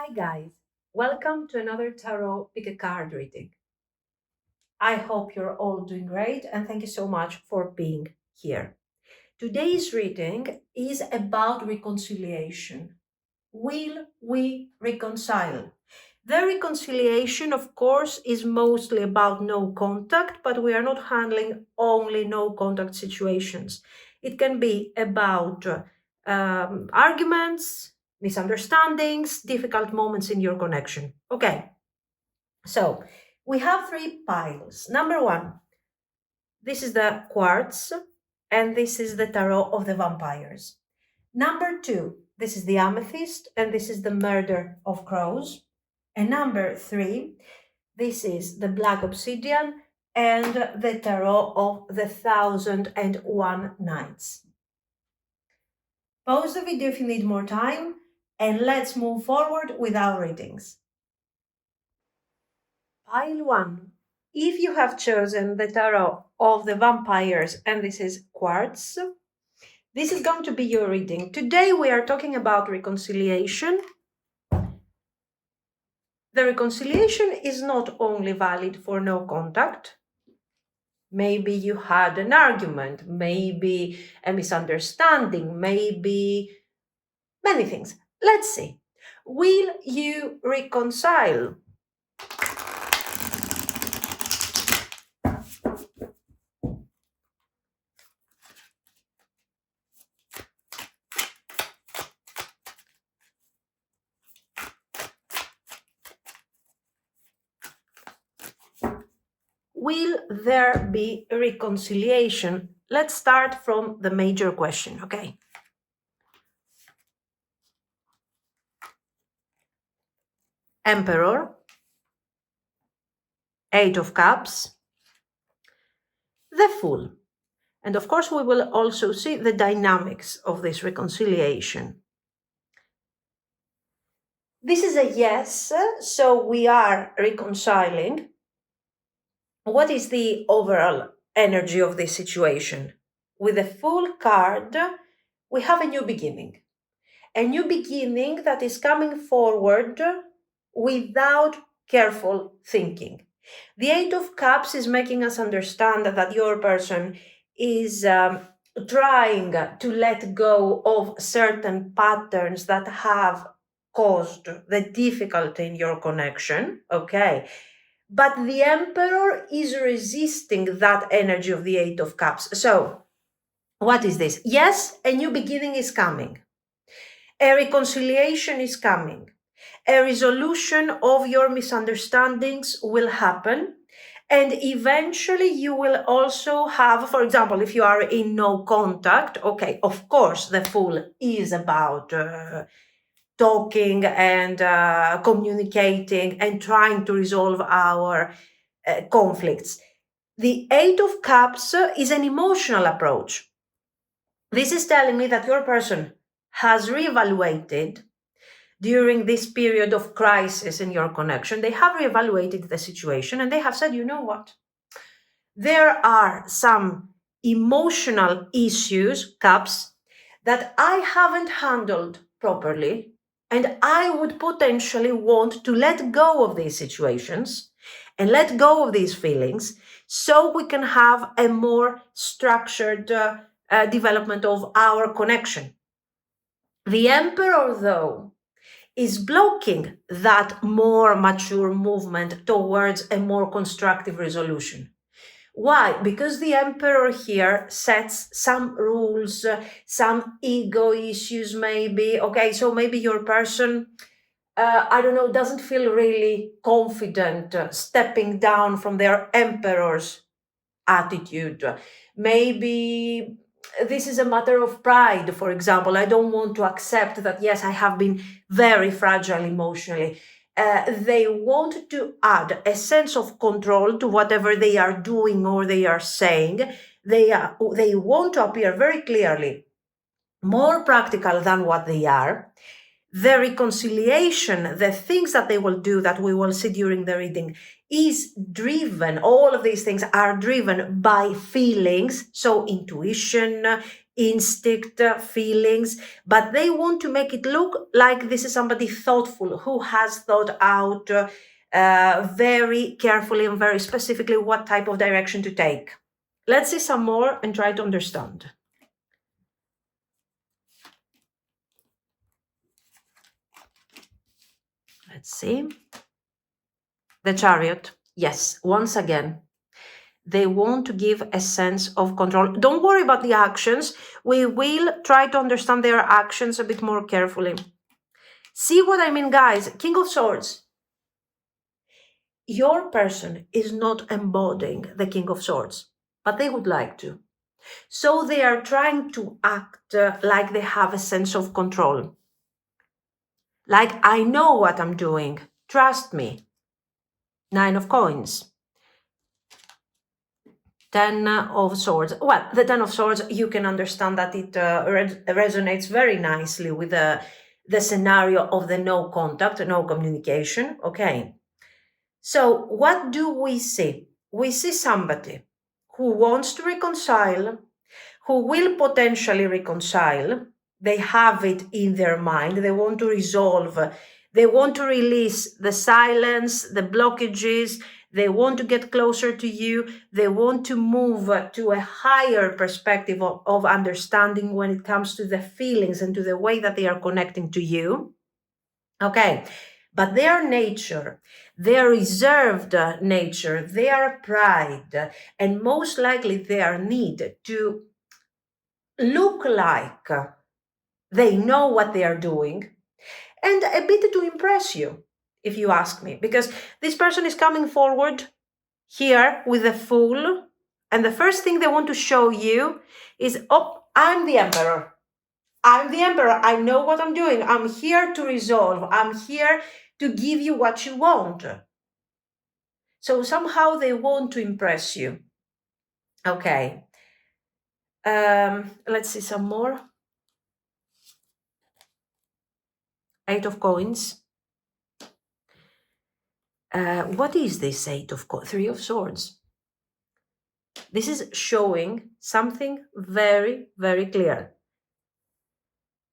Hi guys, welcome to another tarot pick a card reading. I hope you're all doing great and thank you so much for being here. Today's reading is about reconciliation. Will we reconcile? The reconciliation, of course, is mostly about no contact, but we are not handling only no contact situations. It can be about arguments, misunderstandings, difficult moments in your connection. Okay, so we have three piles. Number one, this is the quartz, and this is the tarot of the vampires. Number two, this is the amethyst, and this is the murder of crows. And number three, this is the black obsidian and the tarot of the 1001 nights. Pause the video if you need more time, and let's move forward with our readings. Pile 1. If you have chosen the tarot of the vampires and this is quartz, this is going to be your reading. Today we are talking about reconciliation. The reconciliation is not only valid for no contact. Maybe you had an argument, maybe a misunderstanding, maybe many things. Let's see. Will you reconcile? Will there be reconciliation? Let's start from the major question, okay? Emperor, Eight of Cups, the Fool. And of course, we will also see the dynamics of this reconciliation. This is a yes, so we are reconciling. What is the overall energy of this situation? With the Fool card, we have a new beginning. A new beginning that is coming forward without careful thinking. The Eight of Cups is making us understand that your person is trying to let go of certain patterns that have caused the difficulty in your connection, okay? But the Emperor is resisting that energy of the Eight of Cups. So, what is this? Yes, a new beginning is coming. A reconciliation is coming. A resolution of your misunderstandings will happen. And eventually you will also have, for example, if you are in no contact, okay, of course, the Fool is about talking and communicating and trying to resolve our conflicts. The Eight of Cups is an emotional approach. This is telling me that your person has reevaluated during this period of crisis in your connection. They have reevaluated the situation and they have said, you know what? There are some emotional issues, cups, that I haven't handled properly, and I would potentially want to let go of these situations and let go of these feelings so we can have a more structured development of our connection. The Emperor, though, is blocking that more mature movement towards a more constructive resolution. Why? Because the Emperor here sets some rules, some ego issues maybe. Okay, so maybe your person, I don't know, doesn't feel really confident stepping down from their Emperor's attitude. Maybe this is a matter of pride, for example. I don't want to accept that, yes, I have been very fragile emotionally. They want to add a sense of control to whatever they are doing or they are saying. They want to appear very clearly more practical than what they are. The reconciliation, the things that they will do that we will see during the reading is driven, all of these things are driven by feelings. So intuition, instinct, feelings, but they want to make it look like this is somebody thoughtful who has thought out very carefully and very specifically what type of direction to take. Let's see some more and try to understand. Let's see. The Chariot. Yes, once again, they want to give a sense of control. Don't worry about the actions. We will try to understand their actions a bit more carefully. See what I mean, guys? King of Swords. Your person is not embodying the King of Swords, but they would like to. So they are trying to act like they have a sense of control. Like, I know what I'm doing. Trust me. 9 of Coins. 10 of Swords. Well, the 10 of Swords, you can understand that it resonates very nicely with the scenario of the no contact, no communication. Okay. So what do we see? We see somebody who wants to reconcile, who will potentially reconcile. They have it in their mind. They want to resolve. They want to release the silence, the blockages. They want to get closer to you. They want to move to a higher perspective of understanding when it comes to the feelings and to the way that they are connecting to you. Okay, but their nature, their reserved nature, their pride, and most likely their need to look like they know what they are doing, and a bit to impress you, if you ask me, because this person is coming forward here with a Fool, and the first thing they want to show you is, oh, I'm the Emperor. I'm the Emperor. I know what I'm doing. I'm here to resolve. I'm here to give you what you want. So somehow they want to impress you. Okay. Let's see some more. 8 of Coins. What is this 8 of Coins? 3 of Swords. This is showing something very, very clear.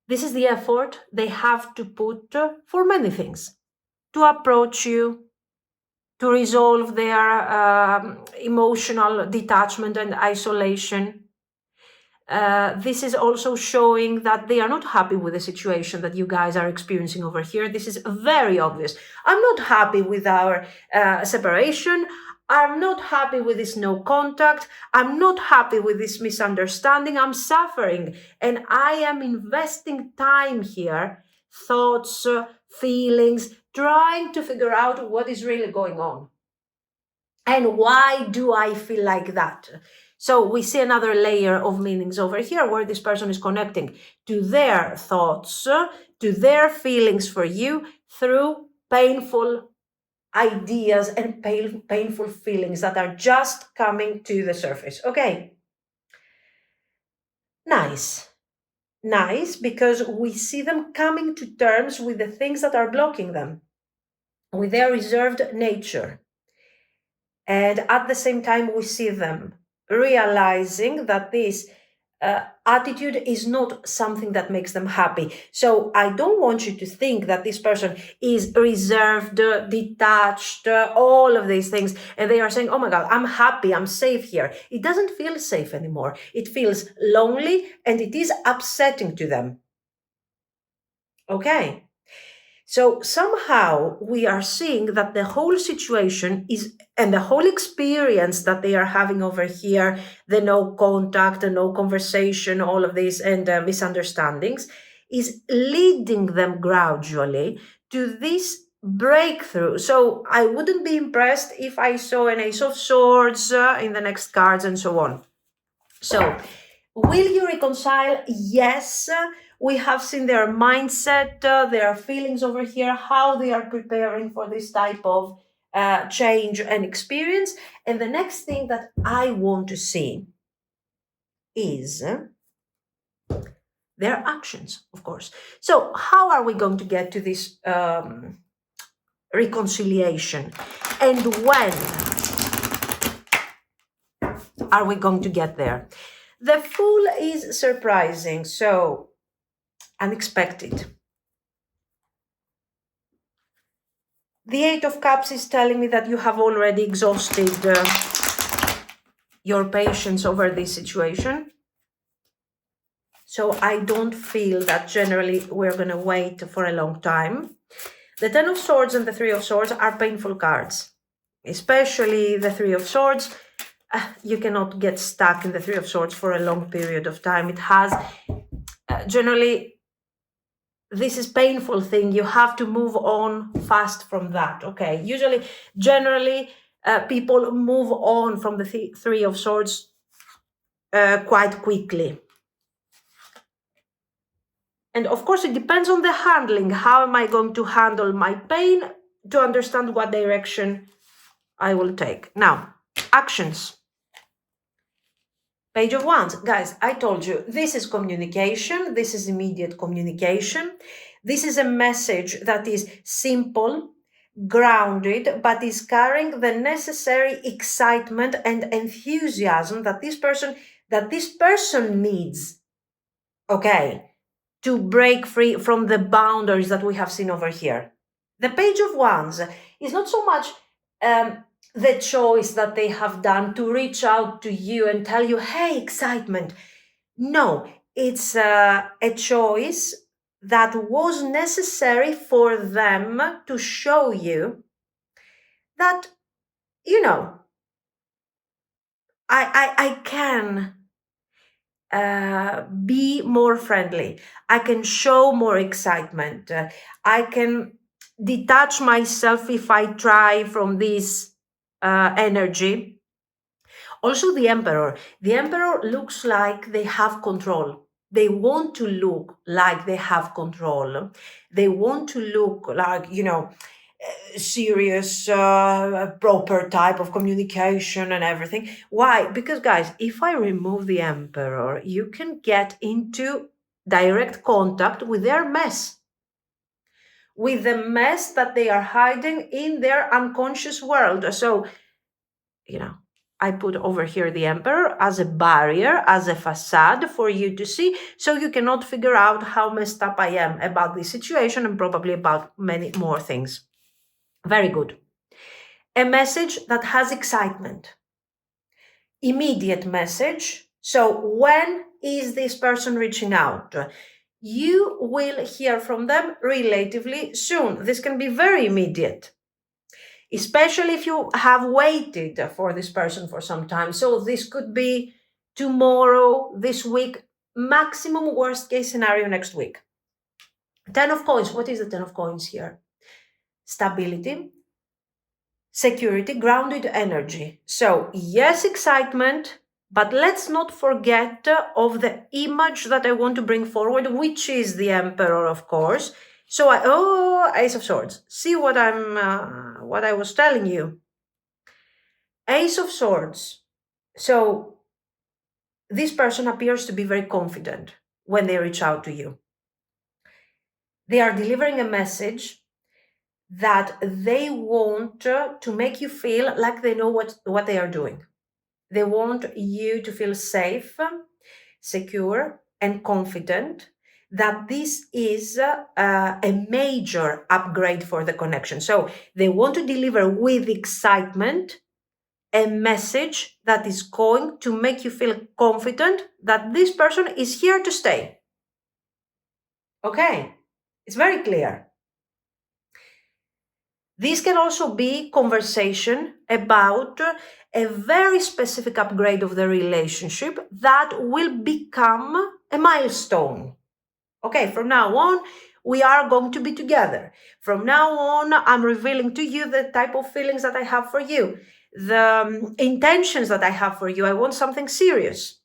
This is the effort they have to put for many things. To approach you, to resolve their emotional detachment and isolation. This is also showing that they are not happy with the situation that you guys are experiencing over here. This is very obvious. I'm not happy with our separation. I'm not happy with this no contact. I'm not happy with this misunderstanding. I'm suffering, and I am investing time here, thoughts, feelings, trying to figure out what is really going on. And why do I feel like that? So we see another layer of meanings over here where this person is connecting to their thoughts, to their feelings for you through painful ideas and painful feelings that are just coming to the surface. Okay. Nice. Nice, because we see them coming to terms with the things that are blocking them, with their reserved nature. And at the same time, we see them realizing that this attitude is not something that makes them happy. So I don't want you to think that this person is reserved, detached, all of these things. And they are saying, oh my God, I'm happy, I'm safe here. It doesn't feel safe anymore. It feels lonely and it is upsetting to them. Okay. So somehow we are seeing that the whole situation is, and the whole experience that they are having over here, the no contact, the no conversation, all of this, and misunderstandings, is leading them gradually to this breakthrough. So I wouldn't be impressed if I saw an Ace of Swords in the next cards and so on. So will you reconcile? Yes. We have seen their mindset, their feelings over here, how they are preparing for this type of change and experience. And the next thing that I want to see is their actions, of course. So how are we going to get to this reconciliation? And when are we going to get there? The Fool is surprising, so unexpected. The Eight of Cups is telling me that you have already exhausted your patience over this situation. So I don't feel that generally we're going to wait for a long time. The Ten of Swords and the Three of Swords are painful cards, especially the Three of Swords. You cannot get stuck in the Three of Swords for a long period of time. It has generally, this is painful thing. You have to move on fast from that. Okay, usually, generally, people move on from the Three of Swords quite quickly. And of course, it depends on the handling. How am I going to handle my pain to understand what direction I will take? Now, actions. Page of Wands. Guys, I told you, this is communication. This is immediate communication. This is a message that is simple, grounded, but is carrying the necessary excitement and enthusiasm that this person needs. Okay, to break free from the boundaries that we have seen over here. The Page of Wands is not so much the choice that they have done to reach out to you and tell you, hey, excitement. No, it's a choice that was necessary for them to show you that, you know, I can be more friendly. I can show more excitement. I can detach myself if I try from this energy. Also, the Emperor. The Emperor looks like they have control. They want to look like they have control. They want to look like, serious, proper type of communication and everything. Why? Because, guys, if I remove the Emperor, you can get into direct contact with their mess, with the mess that they are hiding in their unconscious world. So, I put over here the Emperor as a barrier, as a facade for you to see, so you cannot figure out how messed up I am about this situation and probably about many more things. Very good. A message that has excitement. Immediate message. So when is this person reaching out? You will hear from them relatively soon. This can be very immediate, especially if you have waited for this person for some time. So this could be tomorrow, this week, maximum worst case scenario next week. Ten of Coins. What is the Ten of Coins here? Stability, security, grounded energy. So yes, excitement, but let's not forget of the image that I want to bring forward, which is the Emperor, of course. So Ace of Swords. See what I was telling you. Ace of Swords. So this person appears to be very confident when they reach out to you. They are delivering a message that they want to make you feel like they know what they are doing. They want you to feel safe, secure, and confident that this is a major upgrade for the connection. So they want to deliver with excitement a message that is going to make you feel confident that this person is here to stay. Okay, it's very clear. This can also be conversation about a very specific upgrade of the relationship that will become a milestone. Okay, from now on, we are going to be together. From now on, I'm revealing to you the type of feelings that I have for you, the intentions that I have for you. I want something serious.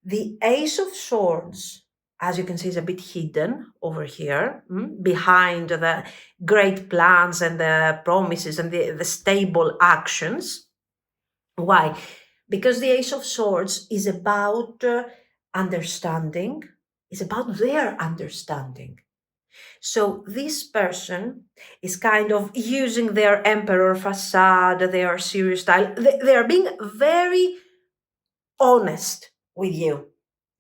The Ace of Swords, as you can see, is a bit hidden over here, behind the great plans and the promises and the stable actions. Why? Because the Ace of Swords is about understanding, it's about their understanding. So this person is kind of using their Emperor facade, their serious style. They are being very honest with you.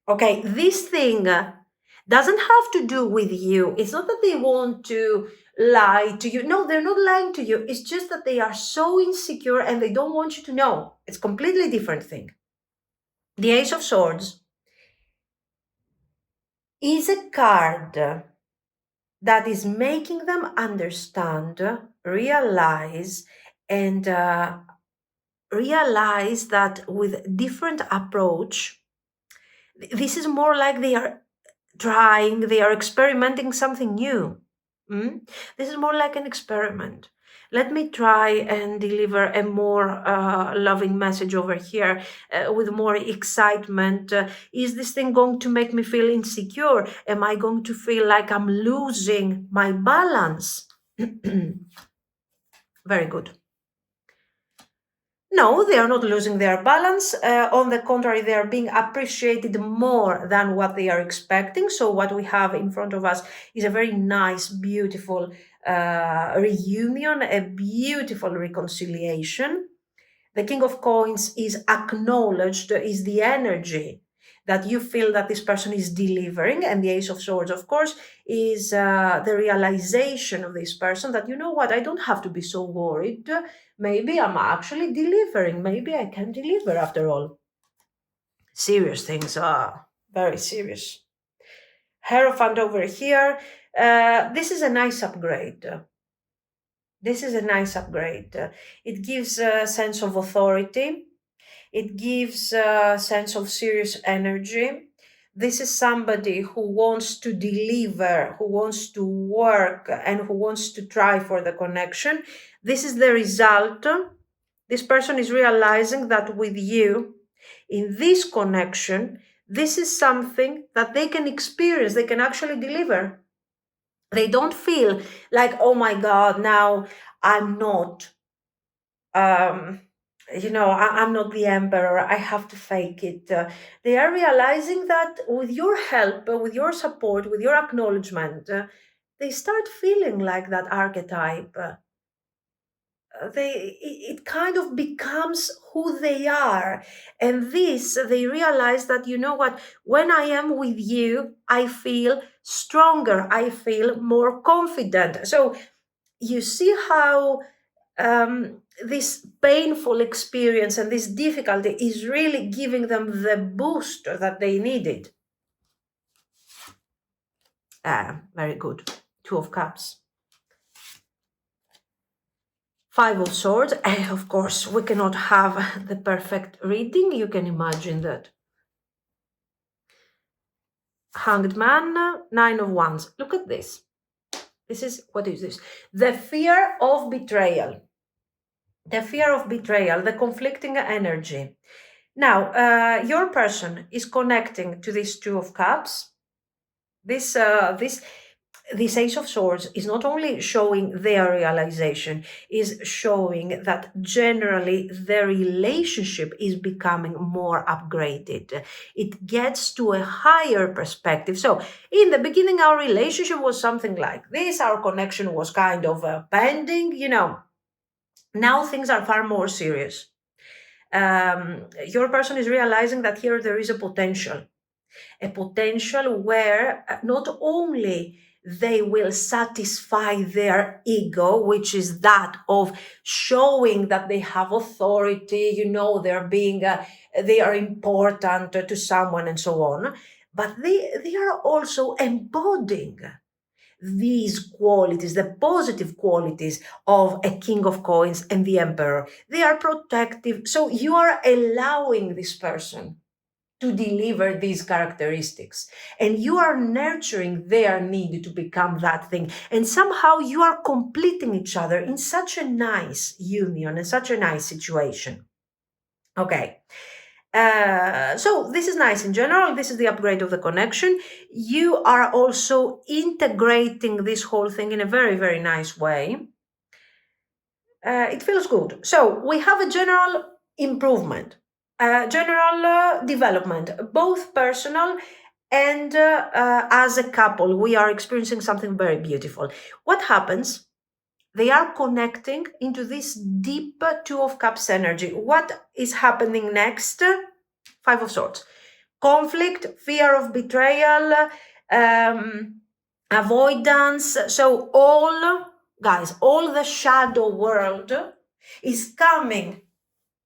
Okay, this thing doesn't have to do with you. It's not that they want to lie to you. No, they're not lying to you. It's just that they are so insecure and they don't want you to know. It's a completely different thing. The Ace of Swords is a card that is making them understand, realize, and realize that with different approach, this is more like they are trying, they are experimenting something new. This is more like an experiment. Let me try and deliver a more loving message over here with more excitement. Is this thing going to make me feel insecure? Am I going to feel like I'm losing my balance? Very good. No, they are not losing their balance. On the contrary, they are being appreciated more than what they are expecting. So, what we have in front of us is a very nice, beautiful reunion, a beautiful reconciliation. The King of Coins is acknowledged, is the energy that you feel that this person is delivering. And the Ace of Swords, of course, is the realization of this person that, you know what, I don't have to be so worried. Maybe I'm actually delivering. Maybe I can deliver after all. Serious things are very serious. Hierophant over here. This is a nice upgrade. This is a nice upgrade. It gives a sense of authority. It gives a sense of serious energy. This is somebody who wants to deliver, who wants to work, and who wants to try for the connection. This is the result. This person is realizing that with you, in this connection, this is something that they can experience, they can actually deliver. They don't feel like, oh my God, now I'm not I'm not the emperor, I have to fake it. They are realizing that with your help, with your support, with your acknowledgement, they start feeling like that archetype. It kind of becomes who they are. And this, they realize that, you know what, when I am with you, I feel stronger, I feel more confident. So you see how this painful experience and this difficulty is really giving them the boost that they needed. Very good. Two of Cups. Five of Swords. Of course, we cannot have the perfect reading. You can imagine that. Hanged Man, Nine of Wands. Look at this. What is this? The fear of betrayal. The fear of betrayal, the conflicting energy. Now, your person is connecting to this Two of Cups. This Ace of Swords is not only showing their realization, is showing that generally their relationship is becoming more upgraded. It gets to a higher perspective. So, in the beginning, our relationship was something like this. Our connection was kind of pending, Now things are far more serious. Your person is realizing that here there is a potential where not only they will satisfy their ego, which is that of showing that they have authority, they are important to someone and so on, but they are also embodying these qualities, the positive qualities of a King of Coins and the Emperor. They are protective. So you are allowing this person to deliver these characteristics, and you are nurturing their need to become that thing. And somehow you are completing each other in such a nice union and such a nice situation. Okay. So this is nice in general. This is the upgrade of the connection. You are also integrating this whole thing in a very, very nice way. It feels good. So we have a general improvement, general development, both personal and as a couple. We are experiencing something very beautiful. What happens? They are connecting into this deep Two of Cups energy. What is happening next? Five of Swords. conflict, fear of betrayal, avoidance. So all, guys, all the shadow world is coming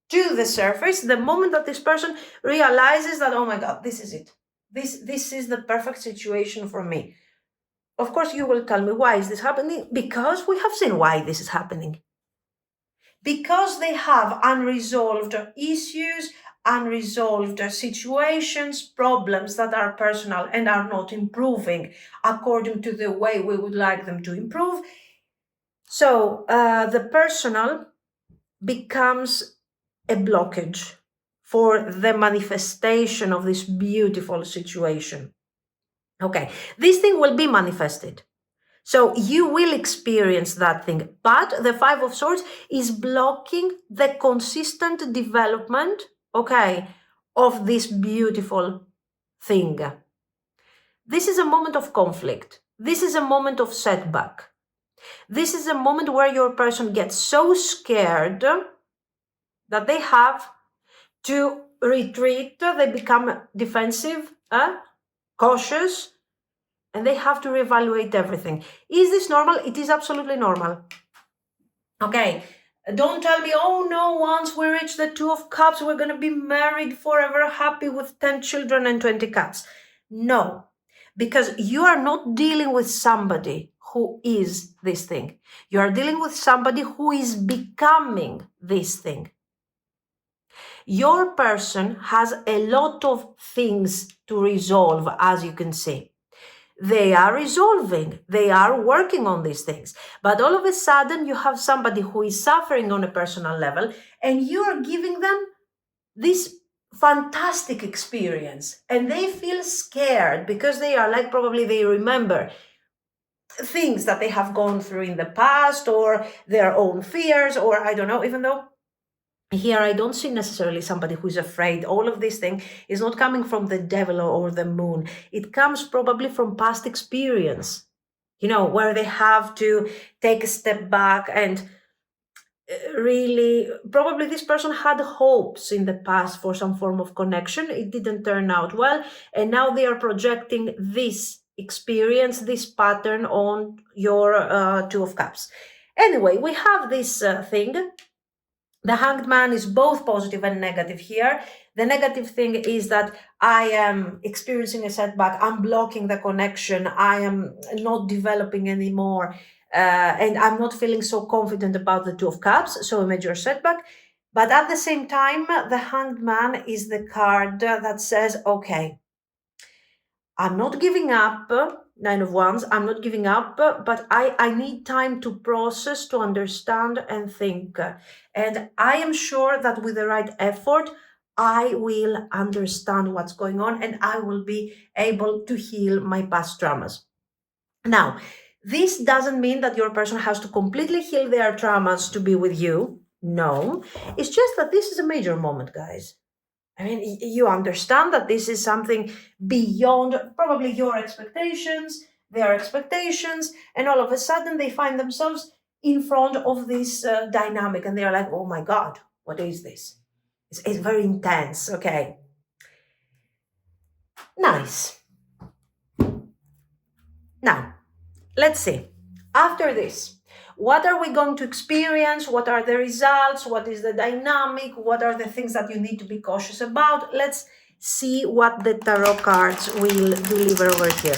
to the surface the moment that this person realizes that, oh my God, this is it. This is the perfect situation for me. Of course, you will tell me, why is this happening? Because we have seen why this is happening. Because they have unresolved issues, unresolved situations, problems that are personal and are not improving according to the way we would like them to improve. So the personal becomes a blockage for the manifestation of this beautiful situation. Okay, this thing will be manifested. So you will experience that thing, but the Five of Swords is blocking the consistent development, okay, of this beautiful thing. This is a moment of conflict. This is a moment of setback. This is a moment where your person gets so scared that they have to retreat, they become defensive, cautious, and they have to reevaluate everything. Is this normal? It is absolutely normal. Okay, don't tell me, oh no, once we reach the Two of Cups, we're going to be married forever, happy with 10 children and 20 cats. No, because you are not dealing with somebody who is this thing. You are dealing with somebody who is becoming this thing. Your person has a lot of things to resolve, as you can see. They are resolving, they are working on these things. But all of a sudden, you have somebody who is suffering on a personal level, and you are giving them this fantastic experience. And they feel scared because they are like, probably they remember things that they have gone through in the past, or their own fears, or I don't know, even though here I don't see necessarily somebody who is afraid. All of this thing is not coming from the devil or the moon. It comes probably from past experience, you know, where they have to take a step back and really, probably this person had hopes in the past for some form of connection. It didn't turn out well. And now they are projecting this experience, this pattern on your Two of Cups. Anyway, we have this thing. The Hanged Man is both positive and negative here. The negative thing is that I am experiencing a setback. I'm blocking the connection. I am not developing anymore. And I'm not feeling so confident about the Two of Cups, so a major setback. But at the same time, the Hanged Man is the card that says, okay, I'm not giving up, Nine of Wands, I'm not giving up, but I need time to process, to understand and think. And I am sure that with the right effort, I will understand what's going on and I will be able to heal my past traumas. Now, this doesn't mean that your person has to completely heal their traumas to be with you. No, it's just that this is a major moment, guys. I mean, you understand that this is something beyond probably your expectations, their expectations, and all of a sudden they find themselves in front of this dynamic and they're like, oh my God, what is this? It's very intense, okay? Nice. Now, let's see. After this, what are we going to experience? What are the results? What is the dynamic? What are the things that you need to be cautious about? Let's see what the tarot cards will deliver over here.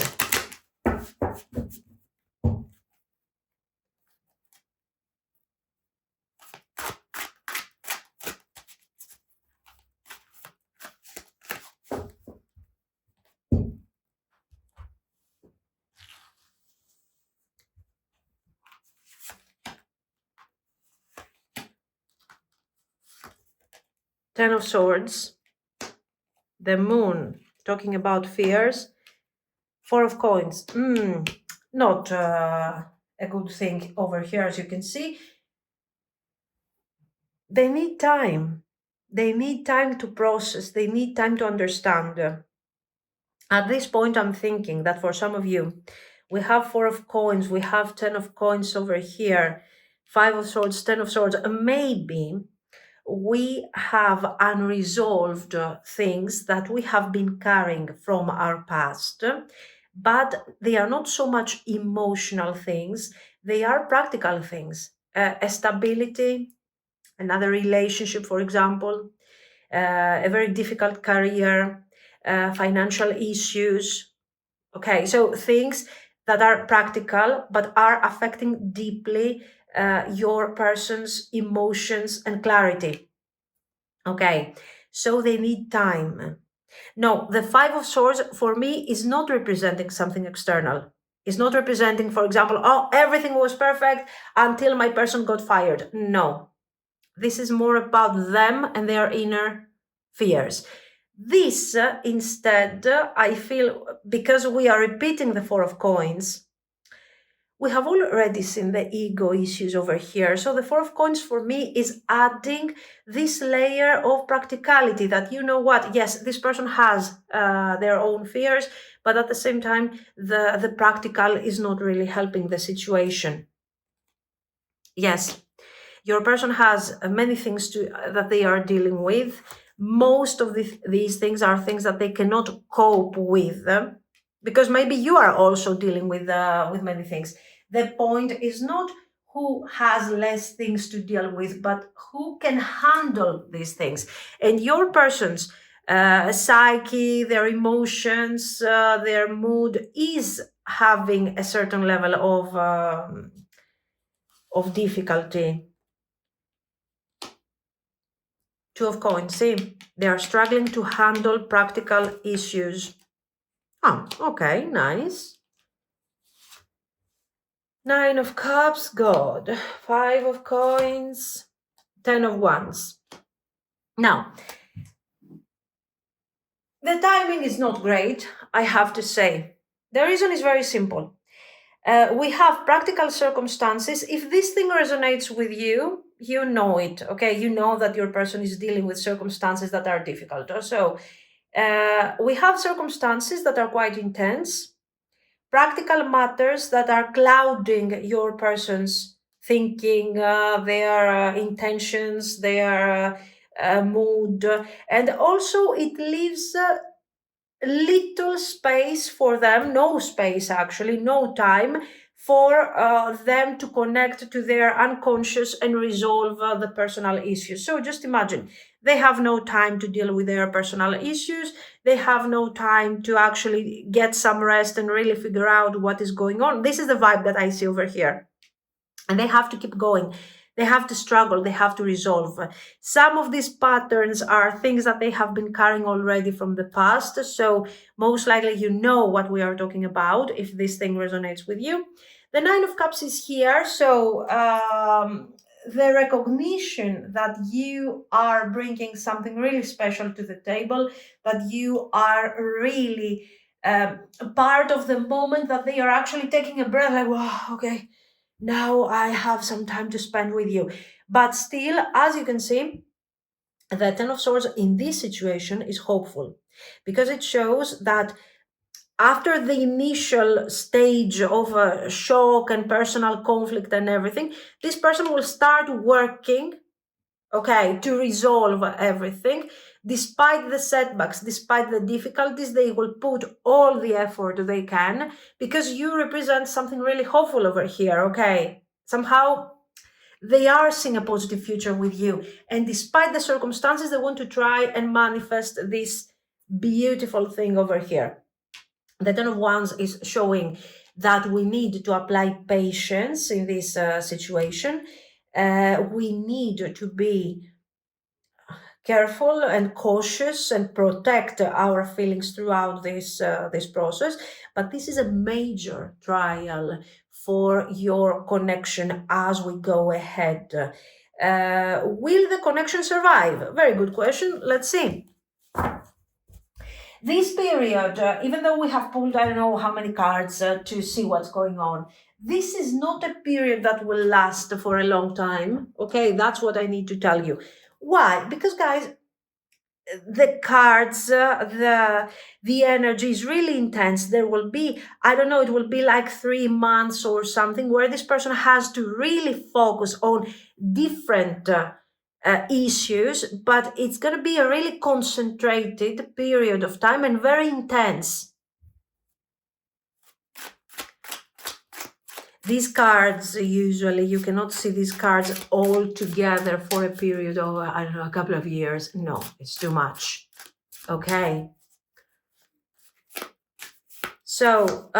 Ten of Swords, the Moon, talking about fears, Four of Coins, not a good thing over here, as you can see. They need time. They need time to process. They need time to understand. At this point, I'm thinking that for some of you, we have Four of Coins, we have 10 of Coins over here, Five of Swords, 10 of Swords, maybe we have unresolved things that we have been carrying from our past, but they are not so much emotional things, they are practical things. A stability, another relationship, for example, a very difficult career, financial issues. Okay, so things that are practical but are affecting deeply your person's emotions and clarity. Okay, so they need time. No, the Five of Swords for me is not representing something external. It's not representing, for example, oh, everything was perfect until my person got fired. No, this is more about them and their inner fears. This, instead, I feel, because we are repeating the Four of Coins, we have already seen the ego issues over here. So the Four of Coins for me is adding this layer of practicality that, you know what, yes, this person has their own fears, but at the same time, the practical is not really helping the situation. Yes, your person has many things that they are dealing with. Most of these things are things that they cannot cope with, because maybe you are also dealing with many things. The point is not who has less things to deal with, but who can handle these things. And your person's psyche, their emotions, their mood is having a certain level of difficulty. Two of Coins, see, they are struggling to handle practical issues. Oh, okay, nice. Nine of Cups, God. Five of Coins, Ten of Wands. Now, the timing is not great, I have to say. The reason is very simple. We have practical circumstances. If this thing resonates with you, you know it, okay? You know that your person is dealing with circumstances that are difficult. So we have circumstances that are quite intense, practical matters that are clouding your person's thinking, their intentions, their mood, and also it leaves little space for them, no space actually, no time for them to connect to their unconscious and resolve the personal issues. So just imagine, they have no time to deal with their personal issues. They have no time to actually get some rest and really figure out what is going on. This is the vibe that I see over here. And they have to keep going. They have to struggle. They have to resolve. Some of these patterns are things that they have been carrying already from the past. So most likely you know what we are talking about if this thing resonates with you. The Nine of Cups is here. So the recognition that you are bringing something really special to the table, that you are really part of the moment, that they are actually taking a breath like, wow, okay, now I have some time to spend with you. But still, as you can see, the Ten of Swords in this situation is hopeful, because it shows that after the initial stage of shock and personal conflict and everything, this person will start working, okay, to resolve everything. Despite the setbacks, despite the difficulties, they will put all the effort they can, because you represent something really hopeful over here, okay? Somehow they are seeing a positive future with you. And despite the circumstances, they want to try and manifest this beautiful thing over here. The Ten of Wands is showing that we need to apply patience in this situation. We need to be careful and cautious and protect our feelings throughout this process. But this is a major trial for your connection as we go ahead. Will the connection survive? Very good question. Let's see. This period, even though we have pulled, I don't know how many cards to see what's going on, this is not a period that will last for a long time. Okay, that's what I need to tell you. Why? Because, guys, the cards, the energy is really intense. There will be, I don't know, it will be like 3 months or something where this person has to really focus on different issues, but it's going to be a really concentrated period of time and very intense. These cards, usually you cannot see these cards all together for a period of, I don't know, a couple of years. No, it's too much. Okay. So,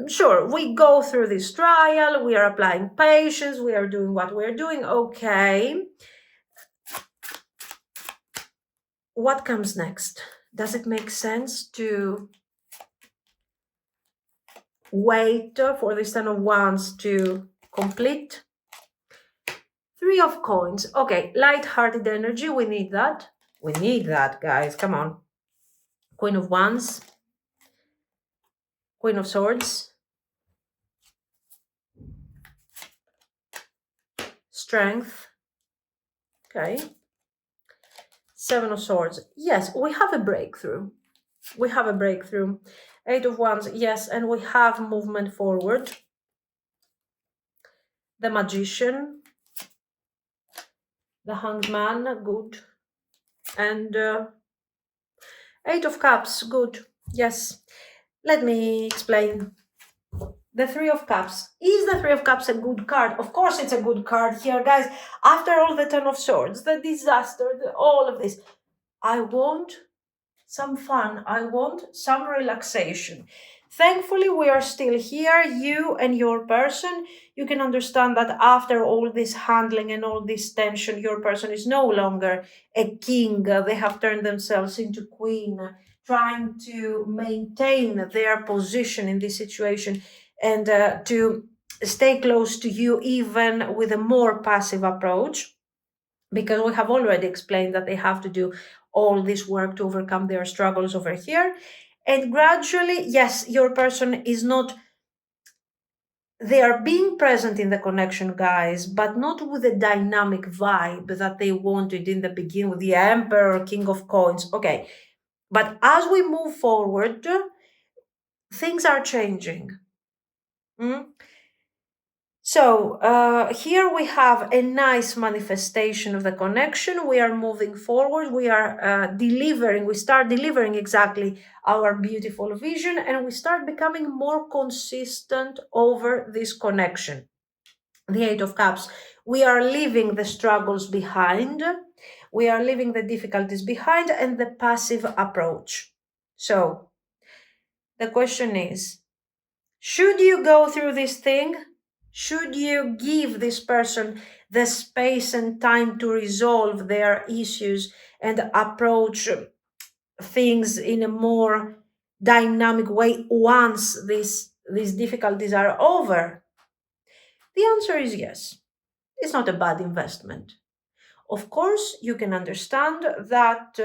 sure, we go through this trial, we are applying patience, we are doing what we're doing. Okay. What comes next? Does it make sense to wait for this Ten of Wands to complete? Three of Coins. Okay, light-hearted energy. We need that. We need that, guys. Come on. Queen of Wands. Queen of Swords. Strength. Okay. Seven of Swords. Yes, we have a breakthrough. We have a breakthrough. Eight of Wands. Yes, and we have movement forward. The Magician. The Hanged Man. Good. And Eight of Cups. Good. Yes. Let me explain. The Three of Cups. Is the Three of Cups a good card? Of course it's a good card here, guys. After all the Ten of Swords, the disaster, all of this, I want some fun. I want some relaxation. Thankfully, we are still here, you and your person. You can understand that after all this handling and all this tension, your person is no longer a king. They have turned themselves into queen, trying to maintain their position in this situation and to stay close to you even with a more passive approach, because we have already explained that they have to do all this work to overcome their struggles over here. And gradually, yes, your person is not, they are being present in the connection, guys, but not with the dynamic vibe that they wanted in the beginning with the Emperor, King of Coins. Okay, but as we move forward, things are changing. So here we have a nice manifestation of the connection. We are moving forward. We are delivering. We start delivering exactly our beautiful vision, and we start becoming more consistent over this connection. The Eight of Cups. We are leaving the struggles behind. We are leaving the difficulties behind and the passive approach. So the question is, should you go through this thing? Should you give this person the space and time to resolve their issues and approach things in a more dynamic way once these difficulties are over? The answer is yes. It's not a bad investment. Of course, you can understand that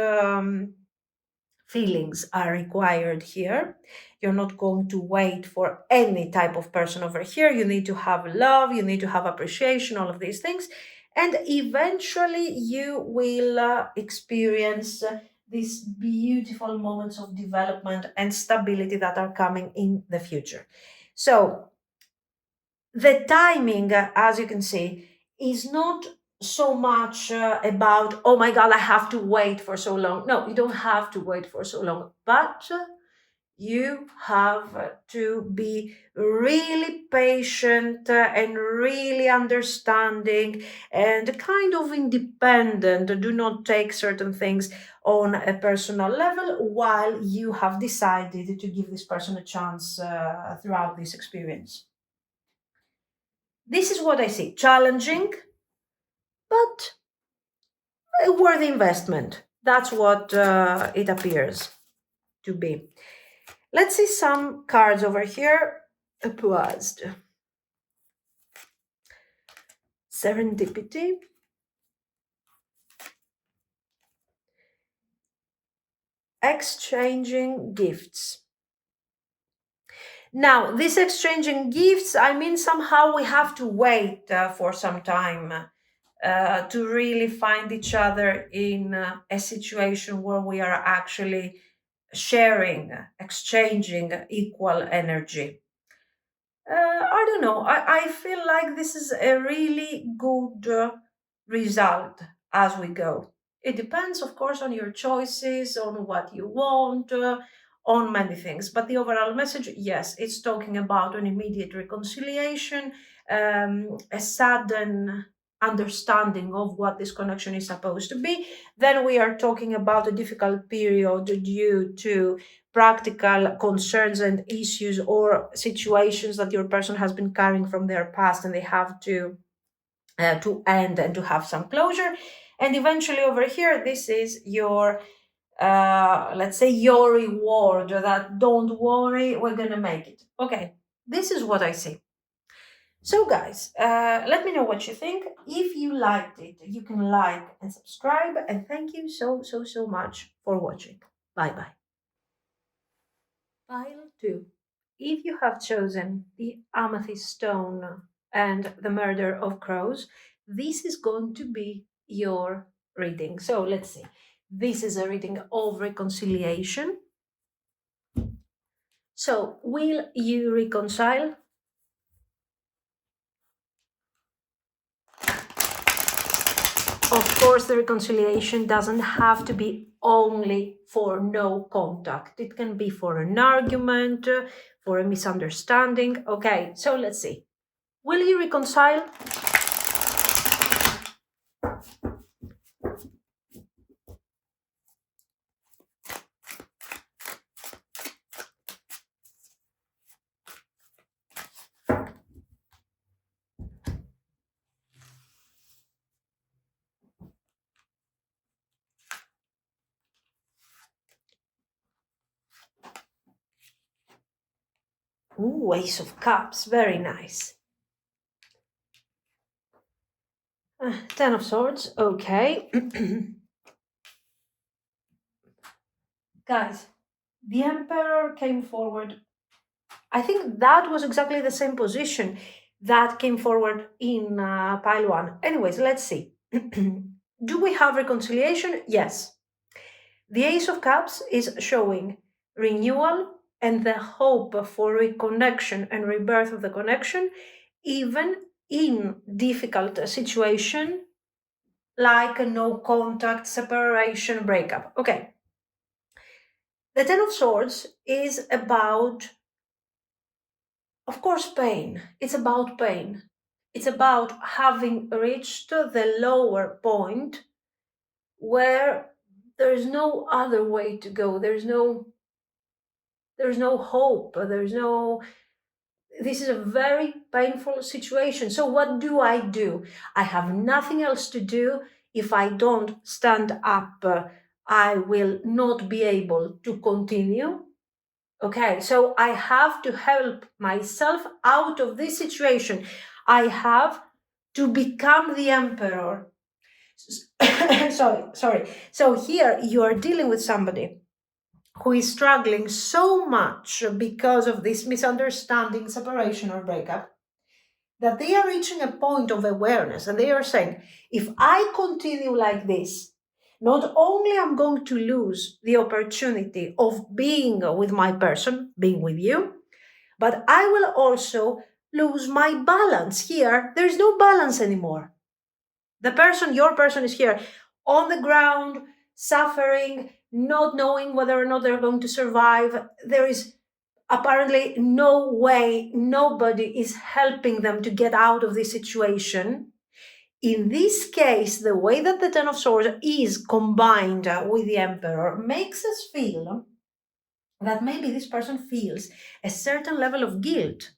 feelings are required here. You're not going to wait for any type of person over here. You need to have love, you need to have appreciation, all of these things. And eventually you will experience these beautiful moments of development and stability that are coming in the future. So the timing, as you can see, is not so much about, oh my God, I have to wait for so long. No, you don't have to wait for so long, but you have to be really patient and really understanding and kind of independent. Do not take certain things on a personal level while you have decided to give this person a chance throughout this experience. This is what I see. Challenging, but a worthy investment. That's what it appears to be. Let's see some cards over here. Paused. Serendipity. Exchanging gifts. Now, this exchanging gifts, I mean, somehow we have to wait for some time to really find each other in a situation where we are actually sharing, exchanging equal energy. I don't know. I feel like this is a really good result as we go. It depends, of course, on your choices, on what you want, on many things. But the overall message, yes, it's talking about an immediate reconciliation, a sudden understanding of what this connection is supposed to be. Then we are talking about a difficult period due to practical concerns and issues or situations that your person has been carrying from their past, and they have to end and to have some closure. And eventually over here, this is your let's say your reward, that don't worry, we're gonna make it. Okay, this is what I see. So guys, let me know what you think. If you liked it, you can like and subscribe, and thank you so much for watching. Bye bye. Pile 2. If you have chosen the amethyst stone and the murder of crows, this is going to be your reading. So let's see. This is a reading of reconciliation. So, will you reconcile? Of course, the reconciliation doesn't have to be only for no contact. It can be for an argument, for a misunderstanding. Okay, so let's see. Will you reconcile? Ooh, Ace of Cups, very nice. Ten of Swords, okay. Guys, the Emperor came forward. I think that was exactly the same position that came forward in pile 1. Anyways, let's see. Do we have reconciliation? Yes. The Ace of Cups is showing renewal and the hope for reconnection and rebirth of the connection, even in difficult situation like a no contact, separation, breakup. Okay. The Ten of Swords is about, of course, pain. It's about pain. It's about having reached the lower point where there's no other way to go. There's no hope. This is a very painful situation. So what do? I have nothing else to do. If I don't stand up, I will not be able to continue. Okay, so I have to help myself out of this situation. I have to become the emperor. sorry. So here you are dealing with somebody who is struggling so much because of this misunderstanding, separation, or breakup, that they are reaching a point of awareness and they are saying, if I continue like this, not only I'm going to lose the opportunity of being with my person, being with you, but I will also lose my balance. Here, there's no balance anymore. Your person is here on the ground, suffering, not knowing whether or not they're going to survive. There is apparently no way, nobody is helping them to get out of this situation. In this case, the way that the Ten of Swords is combined with the Emperor makes us feel that maybe this person feels a certain level of guilt.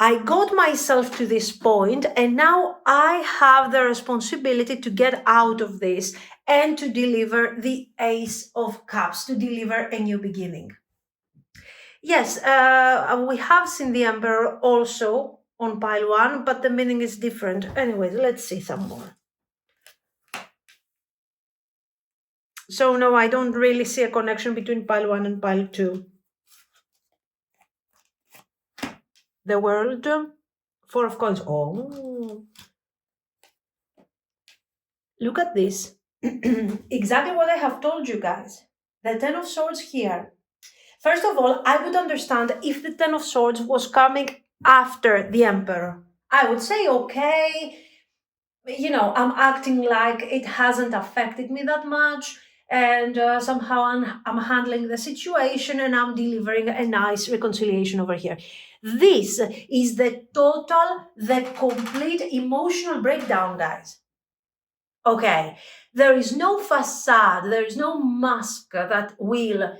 I got myself to this point, and now I have the responsibility to get out of this and to deliver the Ace of Cups, to deliver a new beginning. Yes, we have seen the Emperor also on pile 1, but the meaning is different. Anyways, let's see some more. So no, I don't really see a connection between pile 1 and pile 2. The World, 4 of Coins. Oh, look at this. Exactly what I have told you guys. The Ten of Swords here. First of all, I would understand if the Ten of Swords was coming after the Emperor. I would say, okay, I'm acting like it hasn't affected me that much. And somehow I'm handling the situation and I'm delivering a nice reconciliation over here. This is the complete emotional breakdown, guys. Okay, there is no facade, there is no mask that will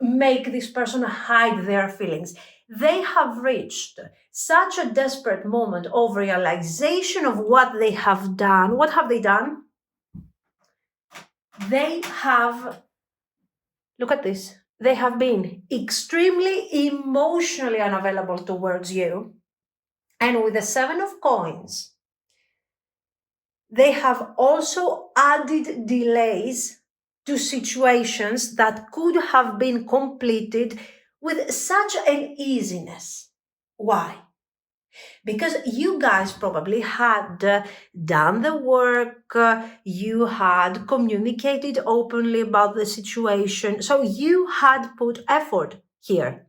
make this person hide their feelings. They have reached such a desperate moment of realization of what they have done. What have they done? They have, look at this, they have been extremely emotionally unavailable towards you. And with the Seven of Coins, they have also added delays to situations that could have been completed with such an easiness. Why? Because you guys probably had done the work, you had communicated openly about the situation, so you had put effort here.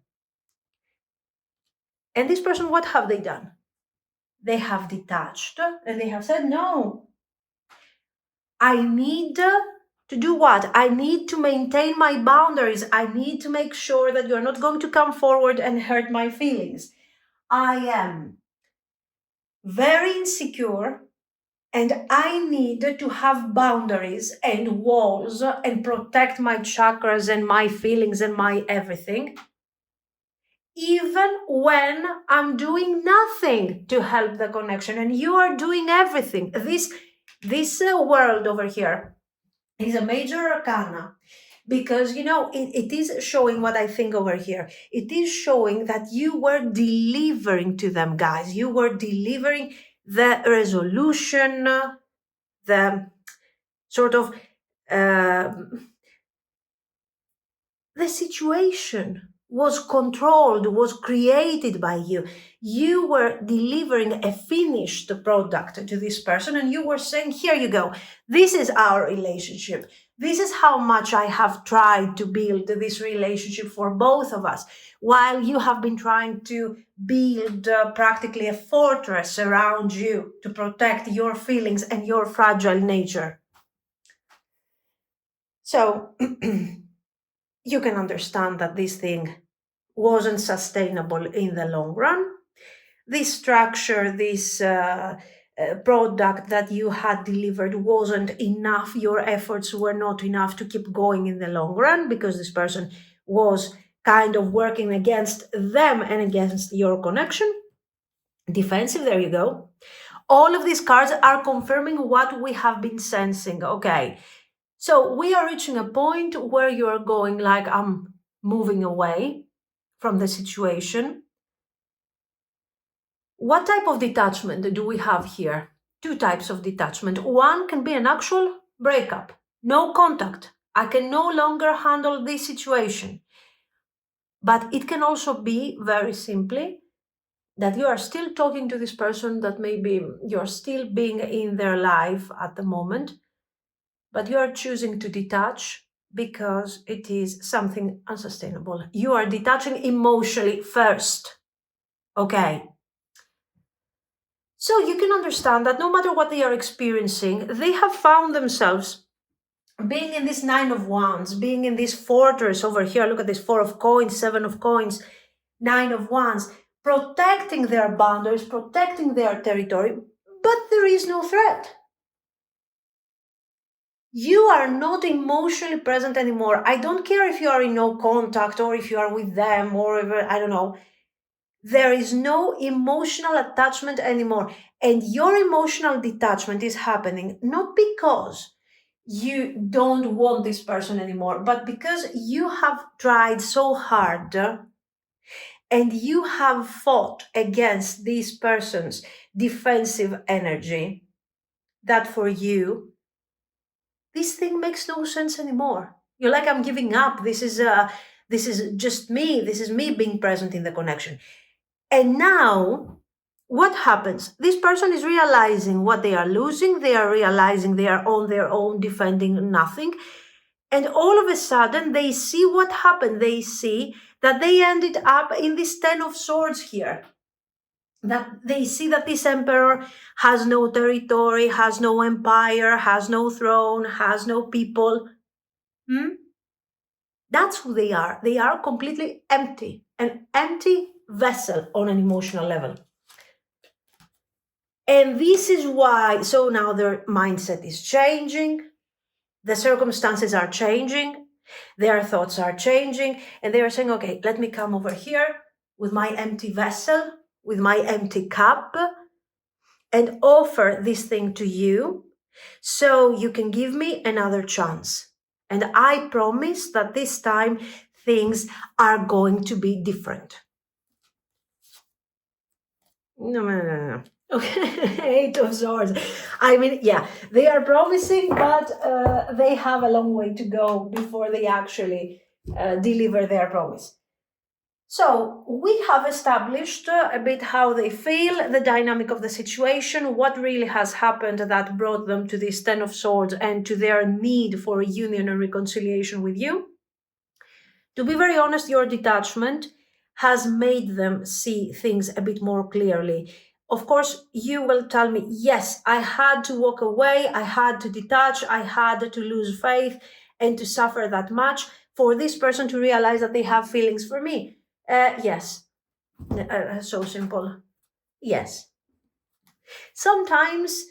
And this person, what have they done? They have detached and they have said, no, I need to do what? I need to maintain my boundaries. I need to make sure that you're not going to come forward and hurt my feelings. I am very insecure and I need to have boundaries and walls and protect my chakras and my feelings and my everything, even when I'm doing nothing to help the connection and you are doing everything. This world over here is a major arcana because it is showing what I think over here. It is showing that you were delivering to them, guys. You were delivering the resolution, the sort of the situation was controlled, was created by you. You were delivering a finished product to this person and you were saying, here you go, this is our relationship. This is how much I have tried to build this relationship for both of us, while you have been trying to build practically a fortress around you to protect your feelings and your fragile nature. So you can understand that this thing wasn't sustainable in the long run. This structure, this product that you had delivered wasn't enough. Your efforts were not enough to keep going in the long run because this person was kind of working against them and against your connection. Defensive, there you go. All of these cards are confirming what we have been sensing. Okay, so we are reaching a point where you are going like, I'm moving away from the situation. What type of detachment do we have here? Two types of detachment. One can be an actual breakup, no contact. I can no longer handle this situation. But it can also be very simply that you are still talking to this person, that maybe you're still being in their life at the moment, but you are choosing to detach because it is something unsustainable. You are detaching emotionally first. Okay. So you can understand that no matter what they are experiencing, they have found themselves being in this Nine of Wands, being in this fortress over here. Look at this Four of Coins, Seven of Coins, Nine of Wands, protecting their boundaries, protecting their territory, but there is no threat. You are not emotionally present anymore. I don't care if you are in no contact or if you are with them or I don't know. There is no emotional attachment anymore. And your emotional detachment is happening not because you don't want this person anymore, but because you have tried so hard and you have fought against this person's defensive energy that for you, this thing makes no sense anymore. You're like, I'm giving up. This is just me. This is me being present in the connection. And now, what happens? This person is realizing what they are losing. They are realizing they are on their own, defending nothing. And all of a sudden, they see what happened. They see that they ended up in this Ten of Swords here. that they see that this emperor has no territory, has no empire, has no throne, has no people. That's who they are. They are completely empty, an empty vessel on an emotional level. And this is why, so now their mindset is changing, the circumstances are changing, their thoughts are changing, and they are saying, okay, let me come over here with my empty vessel, with my empty cup, and offer this thing to you so you can give me another chance. And I promise that this time things are going to be different. No. Okay, Eight of Swords. I mean, yeah, they are promising, but they have a long way to go before they actually deliver their promise. So we have established a bit how they feel, the dynamic of the situation, what really has happened that brought them to this Ten of Swords and to their need for a union and reconciliation with you. To be very honest, your detachment has made them see things a bit more clearly. Of course, you will tell me, yes, I had to walk away, I had to detach, I had to lose faith and to suffer that much for this person to realize that they have feelings for me. Yes, so simple. Yes. Sometimes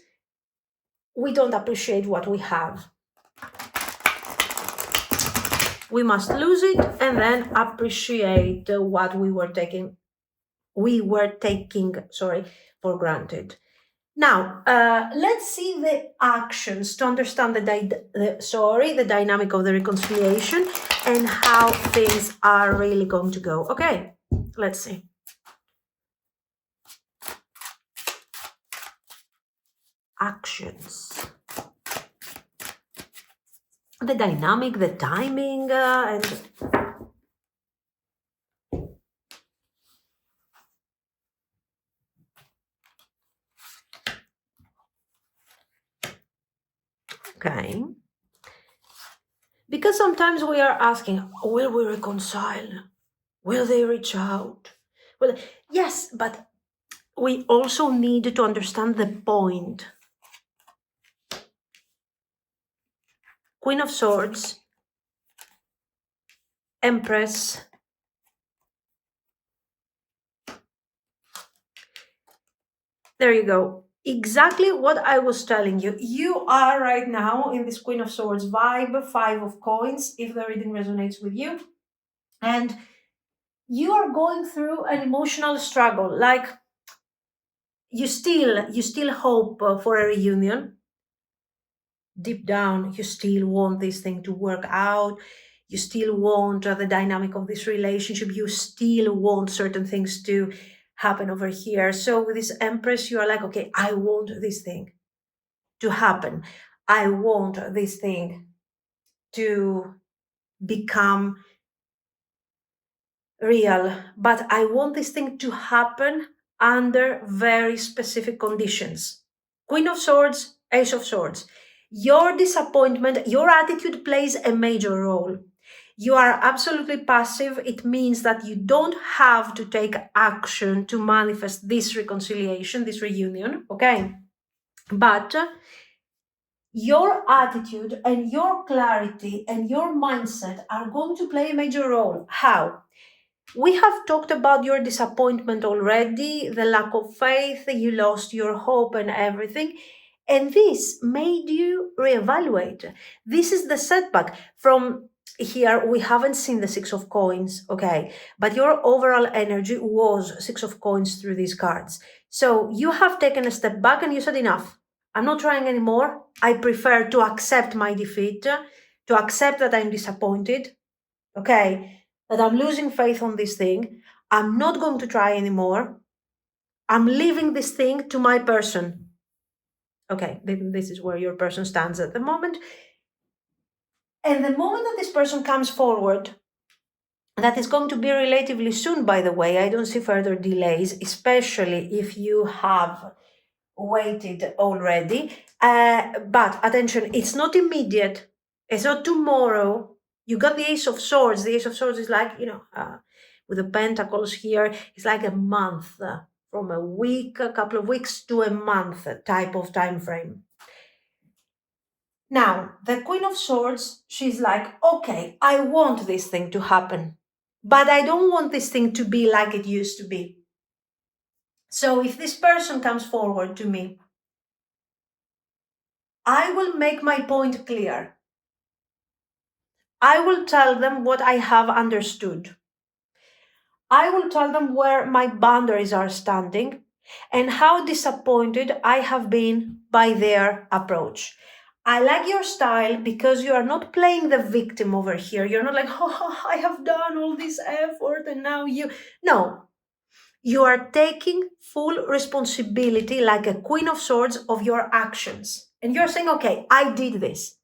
we don't appreciate what we have. We must lose it and then appreciate what we were taking for granted. Now, let's see the actions to understand the dynamic of the reconciliation and how things are really going to go. Okay, let's see. Actions. The dynamic, the timing, and okay. Because sometimes we are asking, will we reconcile? Will they reach out? Well, yes, but we also need to understand the point. Queen of Swords, Empress, there you go. Exactly what I was telling you. You are right now in this Queen of Swords vibe, Five of Coins, if the reading resonates with you. And you are going through an emotional struggle. Like you still hope for a reunion. Deep down, you still want this thing to work out. You still want the dynamic of this relationship. You still want certain things to happen over here. So with this Empress, you are like, okay, I want this thing to happen. I want this thing to become real, but I want this thing to happen under very specific conditions. Queen of Swords, Ace of Swords. Your disappointment, your attitude plays a major role. You are absolutely passive. It means that you don't have to take action to manifest this reconciliation, this reunion, okay? But your attitude and your clarity and your mindset are going to play a major role. How? We have talked about your disappointment already, the lack of faith, you lost your hope and everything. And this made you reevaluate. This is the setback. From here, we haven't seen the Six of Coins, okay? But your overall energy was Six of Coins through these cards. So you have taken a step back and you said, enough. I'm not trying anymore. I prefer to accept my defeat, to accept that I'm disappointed, okay? That I'm losing faith on this thing. I'm not going to try anymore. I'm leaving this thing to my person. Okay, this is where your person stands at the moment. And the moment that this person comes forward, that is going to be relatively soon, by the way. I don't see further delays, especially if you have waited already. But attention, it's not immediate. It's not tomorrow. You got the Ace of Swords. The Ace of Swords is like, with the pentacles here, it's like a month from a week, a couple of weeks to a month type of time frame. Now, the Queen of Swords, she's like, okay, I want this thing to happen, but I don't want this thing to be like it used to be. So if this person comes forward to me, I will make my point clear. I will tell them what I have understood. I will tell them where my boundaries are standing and how disappointed I have been by their approach. I like your style because you are not playing the victim over here. You're not like, oh, I have done all this effort and now you. No, you are taking full responsibility like a Queen of Swords of your actions. And you're saying, okay, I did this.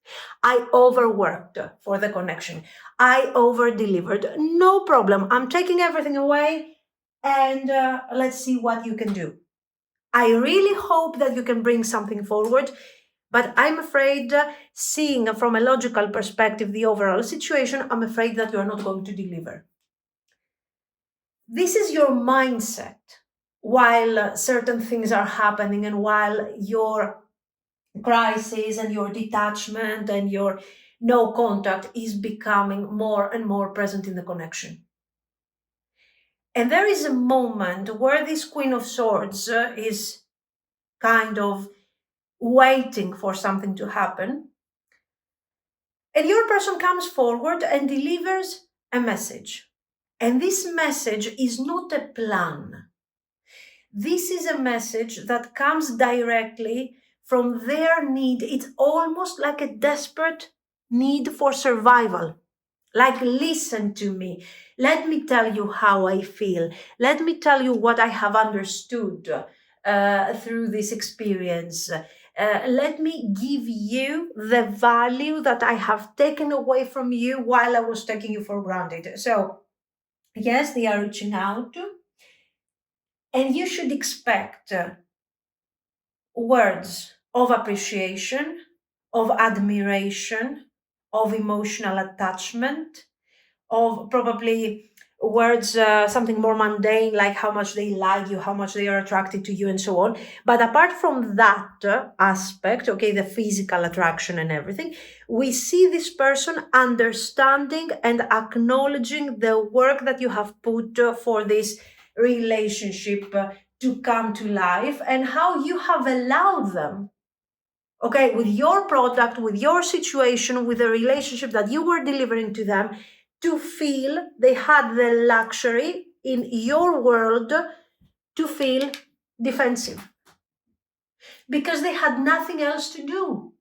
I overworked for the connection. I over-delivered. No problem. I'm taking everything away and let's see what you can do. I really hope that you can bring something forward, but I'm afraid, seeing from a logical perspective the overall situation, I'm afraid that you are not going to deliver. This is your mindset while certain things are happening and while your crisis and your detachment and your no contact is becoming more and more present in the connection. And there is a moment where this Queen of Swords is kind of waiting for something to happen. And your person comes forward and delivers a message. And this message is not a plan. This is a message that comes directly from their need. It's almost like a desperate need for survival. Like, listen to me. Let me tell you how I feel. Let me tell you what I have understood through this experience. Let me give you the value that I have taken away from you while I was taking you for granted. So, yes, they are reaching out. And you should expect words of appreciation, of admiration, of emotional attachment, of probably words, something more mundane, like how much they like you, how much they are attracted to you, and so on. But apart from that aspect, okay, the physical attraction and everything, we see this person understanding and acknowledging the work that you have put for this relationship to come to life and how you have allowed them, okay, with your product, with your situation, with the relationship that you were delivering to them, to feel they had the luxury in your world to feel defensive. Because they had nothing else to do.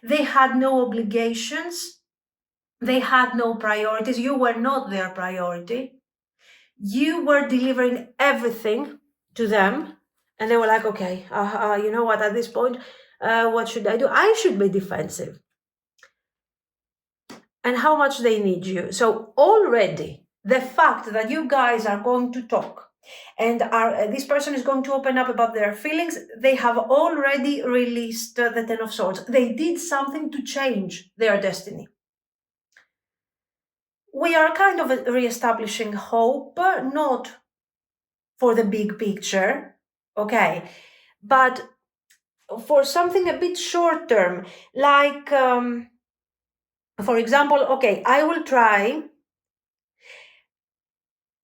They had no obligations. They had no priorities. You were not their priority. You were delivering everything to them. And they were like, okay, you know what, at this point, what should I do? I should be defensive. And how much they need you. So already the fact that you guys are going to talk and this person is going to open up about their feelings, they have already released the Ten of Swords. They did something to change their destiny. We are kind of reestablishing hope, not for the big picture, okay, but for something a bit short term, like, for example, okay, I will try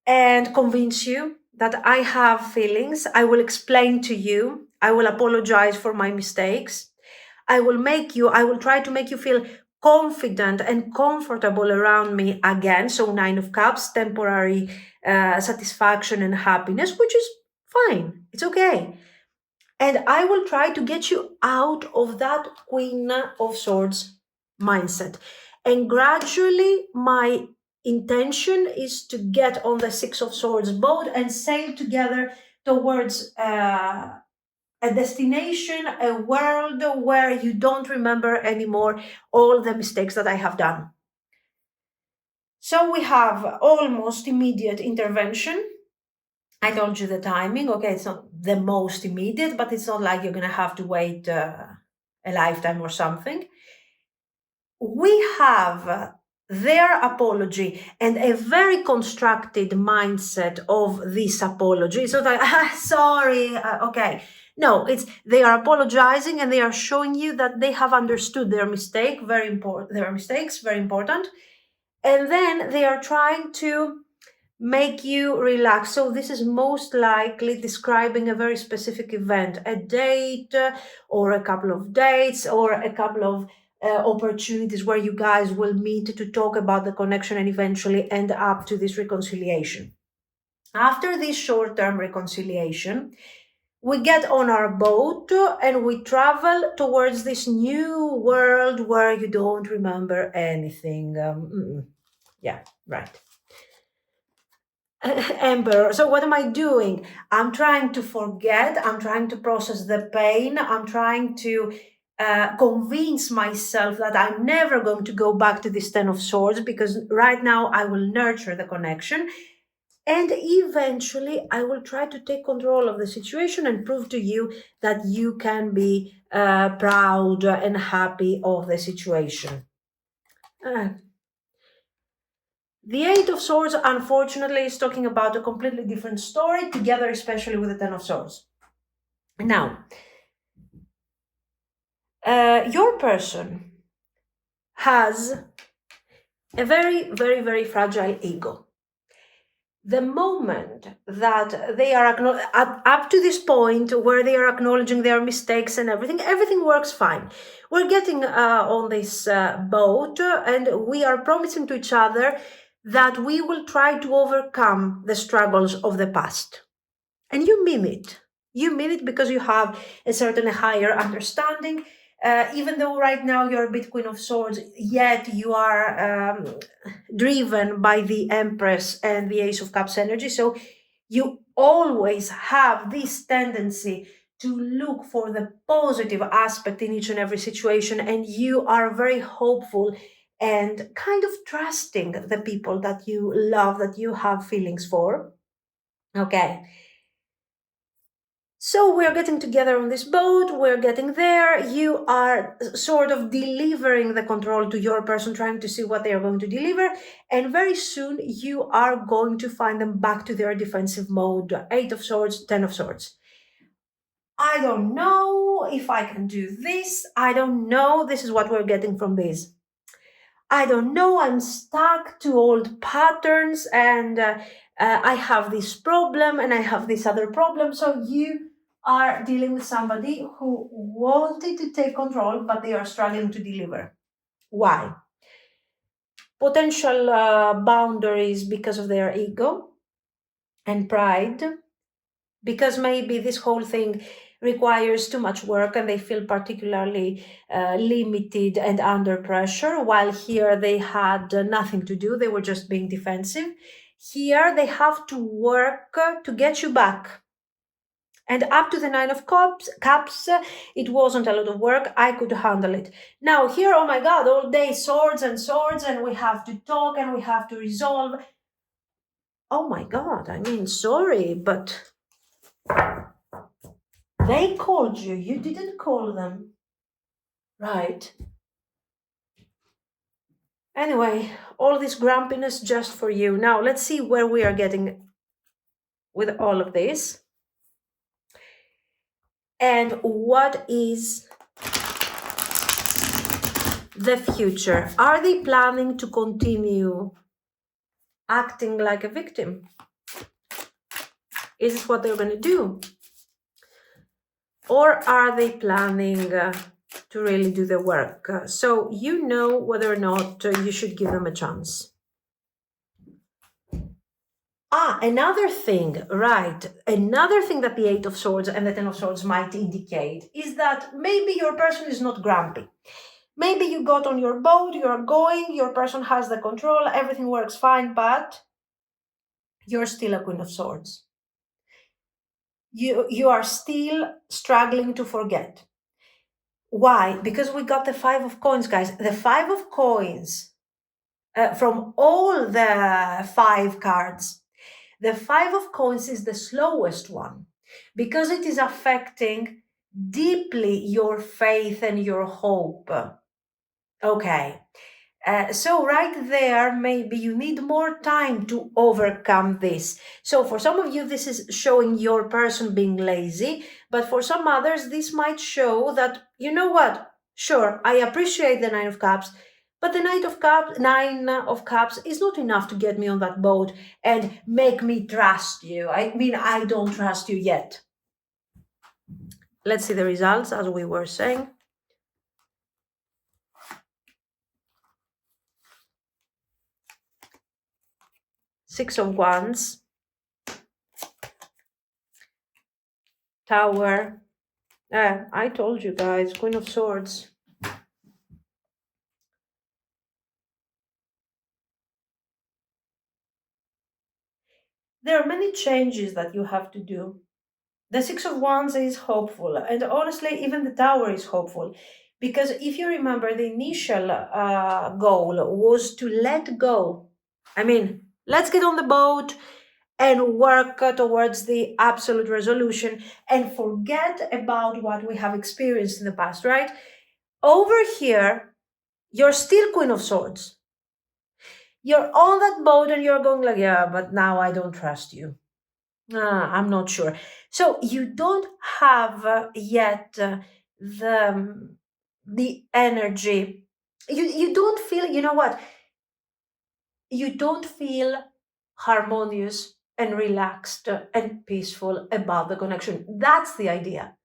and convince you that I have feelings. I will explain to you. I will apologize for my mistakes. I will try to make you feel confident and comfortable around me again. So 9 of Cups, temporary satisfaction and happiness, which is fine. It's okay. And I will try to get you out of that Queen of Swords mindset. And gradually, my intention is to get on the Six of Swords boat and sail together towards a destination, a world where you don't remember anymore all the mistakes that I have done. So we have almost immediate intervention. I told you the timing. Okay, it's not the most immediate, but it's not like you're going to have to wait a lifetime or something. We have their apology and a very constructed mindset of this apology. So like, sorry, okay. No, it's they are apologizing and they are showing you that they have understood their mistake, very important. Their mistakes, very important. And then they are trying to make you relax. So this is most likely describing a very specific event, a date or a couple of dates or a couple of opportunities where you guys will meet to talk about the connection and eventually end up to this reconciliation. After this short-term reconciliation, we get on our boat and we travel towards this new world where you don't remember anything. Yeah, right. Emperor. So what am I doing? I'm trying to forget. I'm trying to process the pain. I'm trying to convince myself that I'm never going to go back to this Ten of Swords because right now I will nurture the connection. And eventually I will try to take control of the situation and prove to you that you can be proud and happy of the situation. The Eight of Swords, unfortunately, is talking about a completely different story, together especially with the Ten of Swords. Now, your person has a very, very, very fragile ego. The moment that they are up to this point where they are acknowledging their mistakes and everything works fine. We're getting on this boat and we are promising to each other that we will try to overcome the struggles of the past. And you mean it. You mean it because you have a certain higher understanding. Even though right now you're a bit Queen of Swords, yet you are driven by the Empress and the Ace of Cups energy. So you always have this tendency to look for the positive aspect in each and every situation, and you are very hopeful and kind of trusting the people that you love, that you have feelings for. Okay. So we're getting together on this boat, we're getting there, you are sort of delivering the control to your person, trying to see what they are going to deliver, and very soon you are going to find them back to their defensive mode, Eight of Swords, Ten of Swords. I don't know if I can do this, I don't know, this is what we're getting from this. I don't know, I'm stuck to old patterns and I have this problem and I have this other problem. So you are dealing with somebody who wanted to take control, but they are struggling to deliver. Why? Potential boundaries because of their ego and pride, because maybe this whole thing requires too much work and they feel particularly limited and under pressure, while here they had nothing to do, they were just being defensive. Here they have to work to get you back. And up to the Nine of Cups, it wasn't a lot of work. I could handle it. Now here, oh my God, all day swords, and we have to talk and we have to resolve. Oh my God, I mean, sorry, but they called you. You didn't call them. Right. Anyway, all this grumpiness just for you. Now, let's see where we are getting with all of this. And what is the future? Are they planning to continue acting like a victim? Is this what they're going to do? Or are they planning to really do the work? So you know whether or not you should give them a chance. Another thing, right. Another thing that the Eight of Swords and the Ten of Swords might indicate is that maybe your person is not grumpy. Maybe you got on your boat, you're going, your person has the control, everything works fine, but you're still a Queen of Swords. You are still struggling to forget. Why? Because we got the Five of Coins, guys. The Five of Coins, from all the 5 cards, the Five of Coins is the slowest one because it is affecting deeply your faith and your hope. Okay. So right there, maybe you need more time to overcome this. So for some of you, this is showing your person being lazy, but for some others, this might show that, you know what? Sure, I appreciate the Nine of Cups, but the Nine of Cups is not enough to get me on that boat and make me trust you. I mean, I don't trust you yet. Let's see the results, as we were saying. Six of Wands, Tower. I told you guys, Queen of Swords. There are many changes that you have to do. The Six of Wands is hopeful, and honestly, even the Tower is hopeful. Because if you remember, the initial goal was to let go. I mean, let's get on the boat and work towards the absolute resolution and forget about what we have experienced in the past, right? Over here, you're still Queen of Swords. You're on that boat and you're going like, yeah, but now I don't trust you. I'm not sure. So you don't have yet the energy. You don't feel, you know what? You don't feel harmonious and relaxed and peaceful about the connection. That's the idea.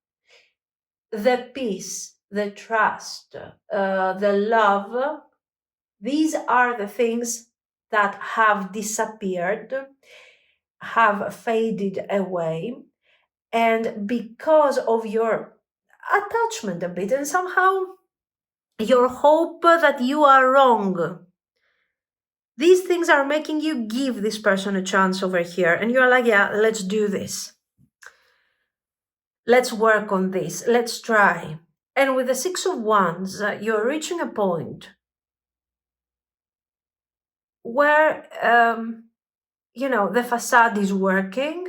The peace, the trust, the love, these are the things that have disappeared, have faded away. And because of your attachment a bit, and somehow your hope that you are wrong, these things are making you give this person a chance over here. And you're like, yeah, let's do this. Let's work on this. Let's try. And with the Six of Wands, you're reaching a point where, the facade is working.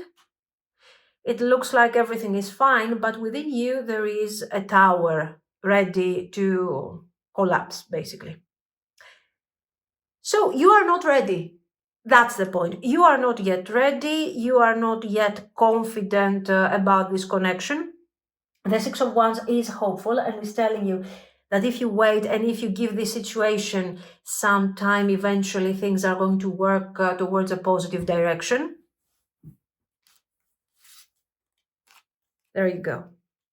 It looks like everything is fine, but within you, there is a tower ready to collapse, basically. So you are not ready. That's the point. You are not yet ready. You are not yet confident about this connection. The Six of Wands is hopeful and is telling you that if you wait and if you give this situation some time, eventually things are going to work towards a positive direction. There you go.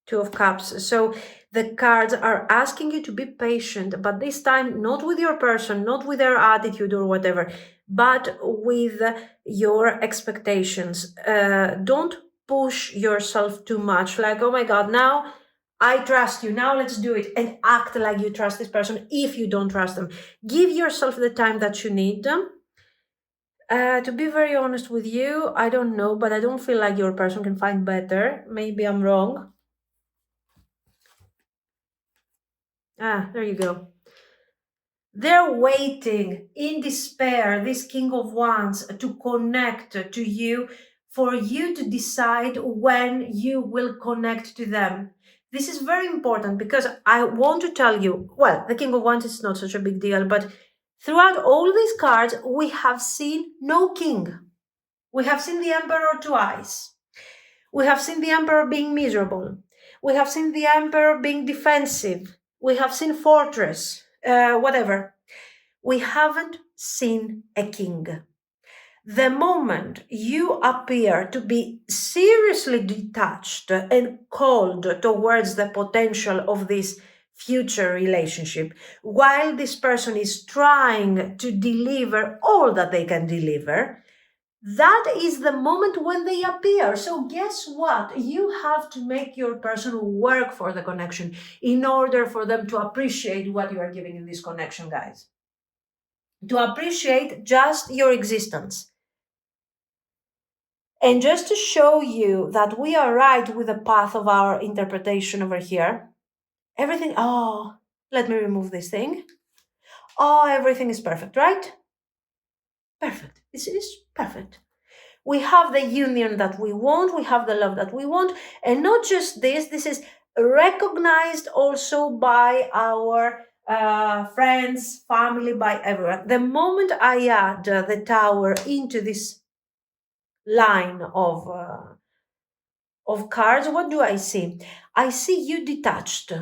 Two of Cups. So the cards are asking you to be patient, but this time not with your person, not with their attitude or whatever, but with your expectations. Don't push yourself too much. Like, oh my God, now I trust you. Now let's do it. And act like you trust this person if you don't trust them. Give yourself the time that you need. To be very honest with you, I don't know, but I don't feel like your person can find better. Maybe I'm wrong. There you go. They're waiting in despair, this King of Wands, to connect to you, for you to decide when you will connect to them. This is very important because I want to tell you, well, the King of Wands is not such a big deal, but throughout all these cards, we have seen no king. We have seen the Emperor twice. We have seen the Emperor being miserable. We have seen the Emperor being defensive. We have seen Fortress, whatever. We haven't seen a king. The moment you appear to be seriously detached and cold towards the potential of this future relationship, while this person is trying to deliver all that they can deliver, that is the moment when they appear. So guess what? You have to make your person work for the connection in order for them to appreciate what you are giving in this connection, guys. To appreciate just your existence. And just to show you that we are right with the path of our interpretation over here, everything, let me remove this thing. Everything is perfect, right? Perfect. This is perfect. We have the union that we want, we have the love that we want, and not just this is recognized also by our friends, family, by everyone. The moment I add the Tower into this line of cards, what do I see? I see you detached.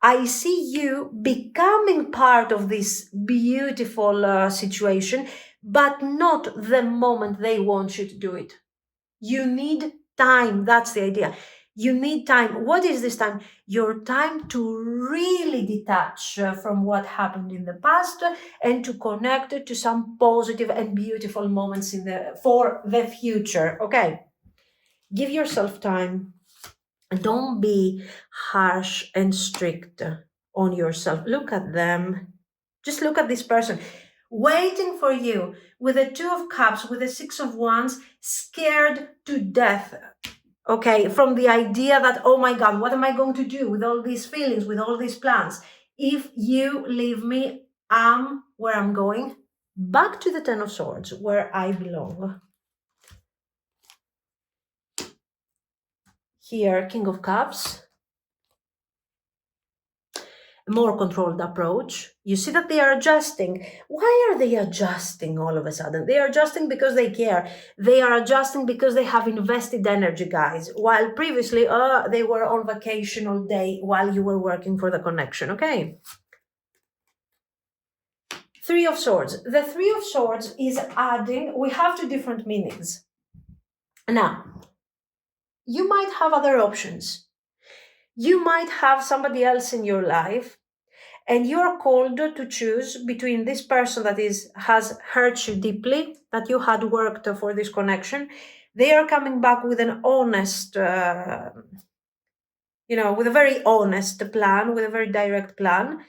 I see you becoming part of this beautiful situation, but not the moment they want you to do it. You need time. That's the idea. You need time. What is this time? Your time to really detach from what happened in the past and to connect it to some positive and beautiful moments for the future. Okay. Give yourself time. Don't be harsh and strict on yourself. Look at them. Just look at this person waiting for you with the Two of Cups, with the Six of Wands, scared to death. Okay, from the idea that, oh my God, what am I going to do with all these feelings, with all these plans? If you leave me, I'm where I'm going. Back to the Ten of Swords, where I belong. Here, King of Cups. More controlled approach. You see that they are adjusting. Why are they adjusting all of a sudden? They are adjusting because they care. They are adjusting because they have invested energy, guys. While previously, they were on vacational day while you were working for the connection, okay? Three of Swords. The Three of Swords is adding, we have two different meanings. Now, you might have other options. You might have somebody else in your life and you're called to choose between this person that has hurt you deeply, that you had worked for this connection. They are coming back with an honest, with a very honest plan, with a very direct plan.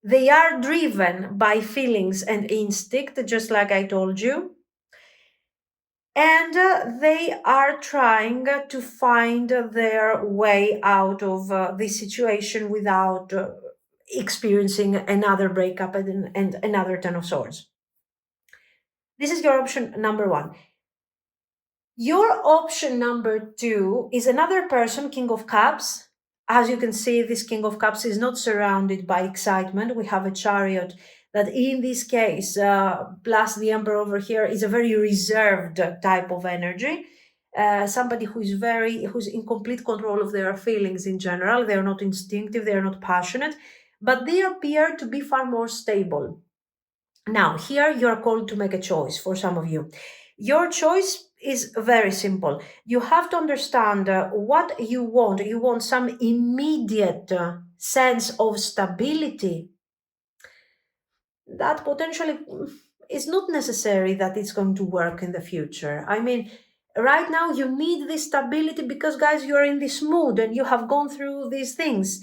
They are driven by feelings and instinct, just like I told you. And they are trying to find their way out of this situation without experiencing another breakup and another Ten of Swords. This is your option number one. Your option number two is another person, King of Cups. As you can see, this King of Cups is not surrounded by excitement. We have a Chariot that in this case, plus the Emperor over here, is a very reserved type of energy. Somebody who's in complete control of their feelings in general. They're not instinctive, they're not passionate, but they appear to be far more stable. Now, here you're called to make a choice for some of you. Your choice is very simple. You have to understand what you want. You want some immediate sense of stability. That potentially is not necessary that it's going to work in the future. I mean, right now you need this stability because, guys, you're in this mood and you have gone through these things.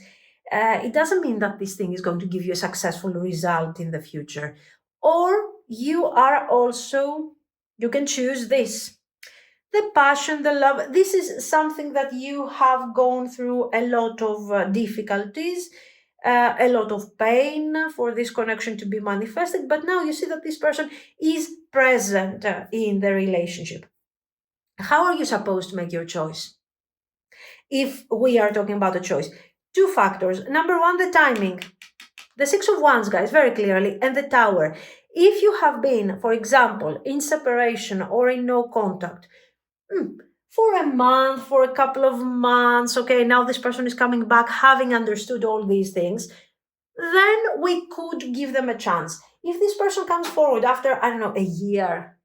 It doesn't mean that this thing is going to give you a successful result in the future. Or you can choose this. The passion, the love, this is something that you have gone through a lot of difficulties, a lot of pain for this connection to be manifested. But now you see that this person is present in the relationship. How are you supposed to make your choice? If we are talking about a choice, two factors. Number one, the timing. The Six of Wands, guys, very clearly, and the Tower. If you have been, for example, in separation or in no contact, for a month, for a couple of months, okay, now this person is coming back having understood all these things, then we could give them a chance. If this person comes forward after, I don't know, a year,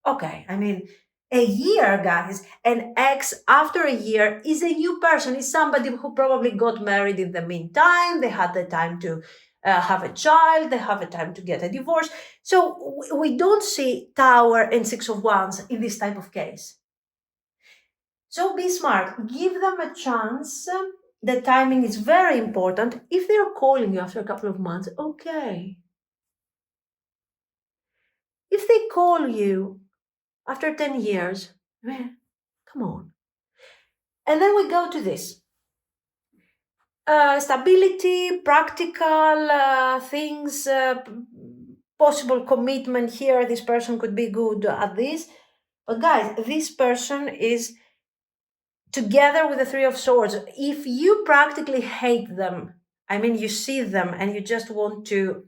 okay, I mean, a year, guys, an ex after a year is a new person, is somebody who probably got married in the meantime, they had the time to have a child, they have a time to get a divorce. So we don't see Tower and Six of Wands in this type of case. So be smart, give them a chance. The timing is very important. If they're calling you after a couple of months, okay. If they call you after 10 years, man, come on. And then we go to this. Stability, practical things, possible commitment here. This person could be good at this. But guys, this person is together with the Three of Swords. If you practically hate them, I mean, you see them and you just want to,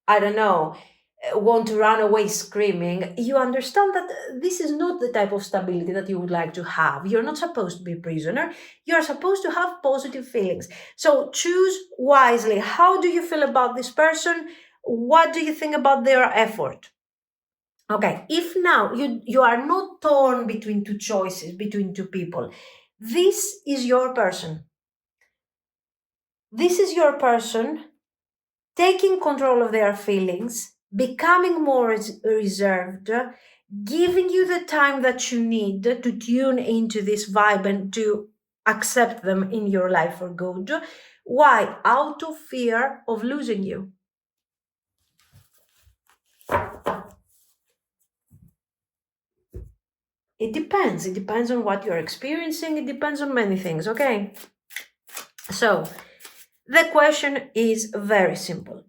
I don't know, want to run away screaming. You understand that this is not the type of stability that you would like to have. You're not supposed to be a prisoner. You're supposed to have positive feelings. So choose wisely. How do you feel about this person? What do you think about their effort? Okay, if now you are not torn between two choices, between two people, this is your person. This is your person taking control of their feelings, becoming more reserved, giving you the time that you need to tune into this vibe and to accept them in your life for good. Why? Out of fear of losing you. It depends. It depends on what you're experiencing. It depends on many things, okay? So, the question is very simple.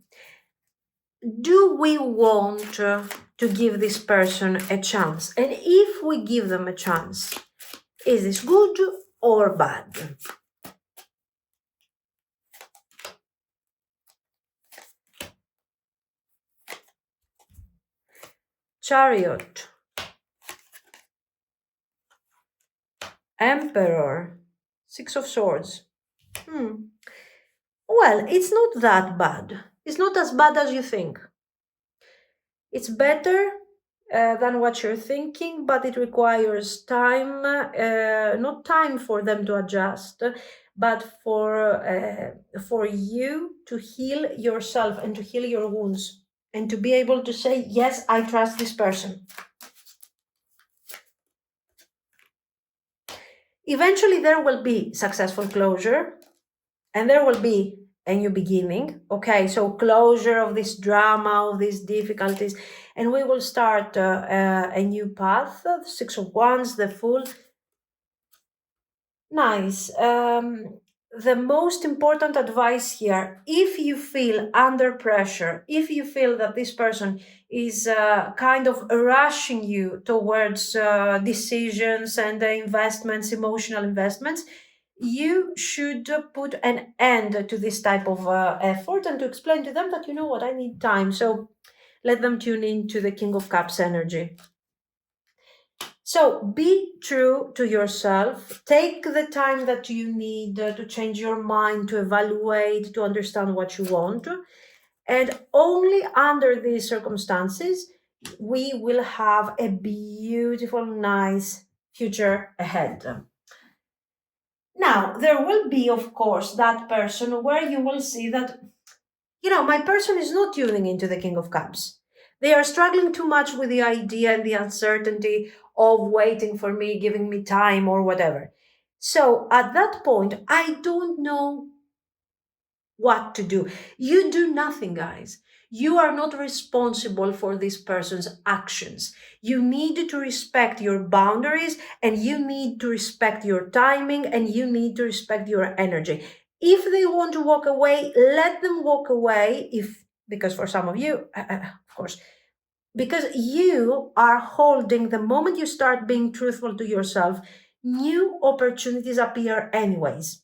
Do we want to give this person a chance? And if we give them a chance, is this good or bad? Chariot, Emperor, Six of Swords. Well, it's not that bad. It's not as bad as you think. It's better than what you're thinking, but it requires time, not time for them to adjust, but for you to heal yourself and to heal your wounds and to be able to say, yes, I trust this person. Eventually, there will be successful closure and there will be a new beginning. Okay, so closure of this drama, of these difficulties, and we will start a new path. Six of Wands, the Fool. Nice. The most important advice here, if you feel under pressure, if you feel that this person is kind of rushing you towards decisions and investments, emotional investments, you should put an end to this type of effort and to explain to them that, you know what, I need time. So let them tune into the King of Cups energy. So be true to yourself. Take the time that you need to change your mind, to evaluate, to understand what you want. And only under these circumstances, we will have a beautiful, nice future ahead. Now, there will be, of course, that person where you will see that, my person is not tuning into the King of Cups. They are struggling too much with the idea and the uncertainty of waiting for me, giving me time, or whatever. So at that point, I don't know what to do. You do nothing, guys. You are not responsible for this person's actions. You need to respect your boundaries and you need to respect your timing and you need to respect your energy. If they want to walk away, let them walk away. Because for some of you, of course, because you are holding, the moment you start being truthful to yourself, new opportunities appear anyways.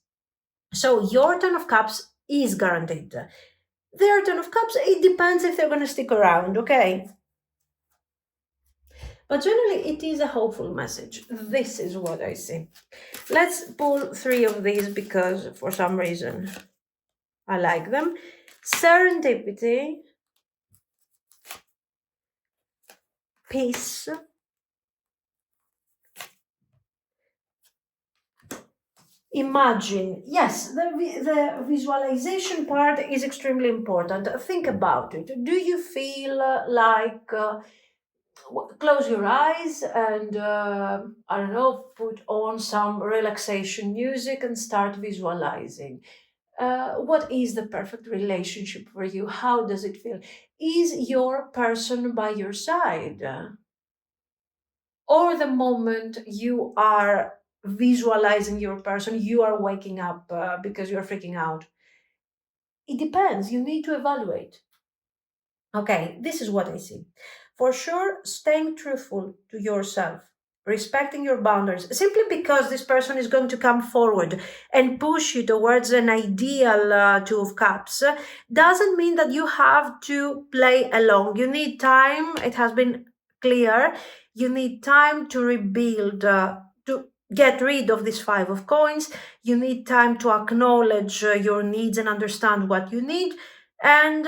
So your Ten of Cups is guaranteed. Their Ten of Cups, it depends if they're going to stick around, okay? But generally, it is a hopeful message. This is what I see. Let's pull three of these because for some reason I like them. Serendipity, peace, imagine. Yes, the visualization part is extremely important. Think about it. Do you feel like close your eyes and I don't know, put on some relaxation music and start visualizing? What is the perfect relationship for you? How does it feel? Is your person by your side? Or the moment you are visualizing your person, you are waking up because you're freaking out? It depends. You need to evaluate. Okay, this is what I see. For sure, staying truthful to yourself, respecting your boundaries, simply because this person is going to come forward and push you towards an ideal Two of Cups, doesn't mean that you have to play along. You need time. It has been clear. You need time to rebuild, to get rid of this Five of Coins. You need time to acknowledge your needs and understand what you need. And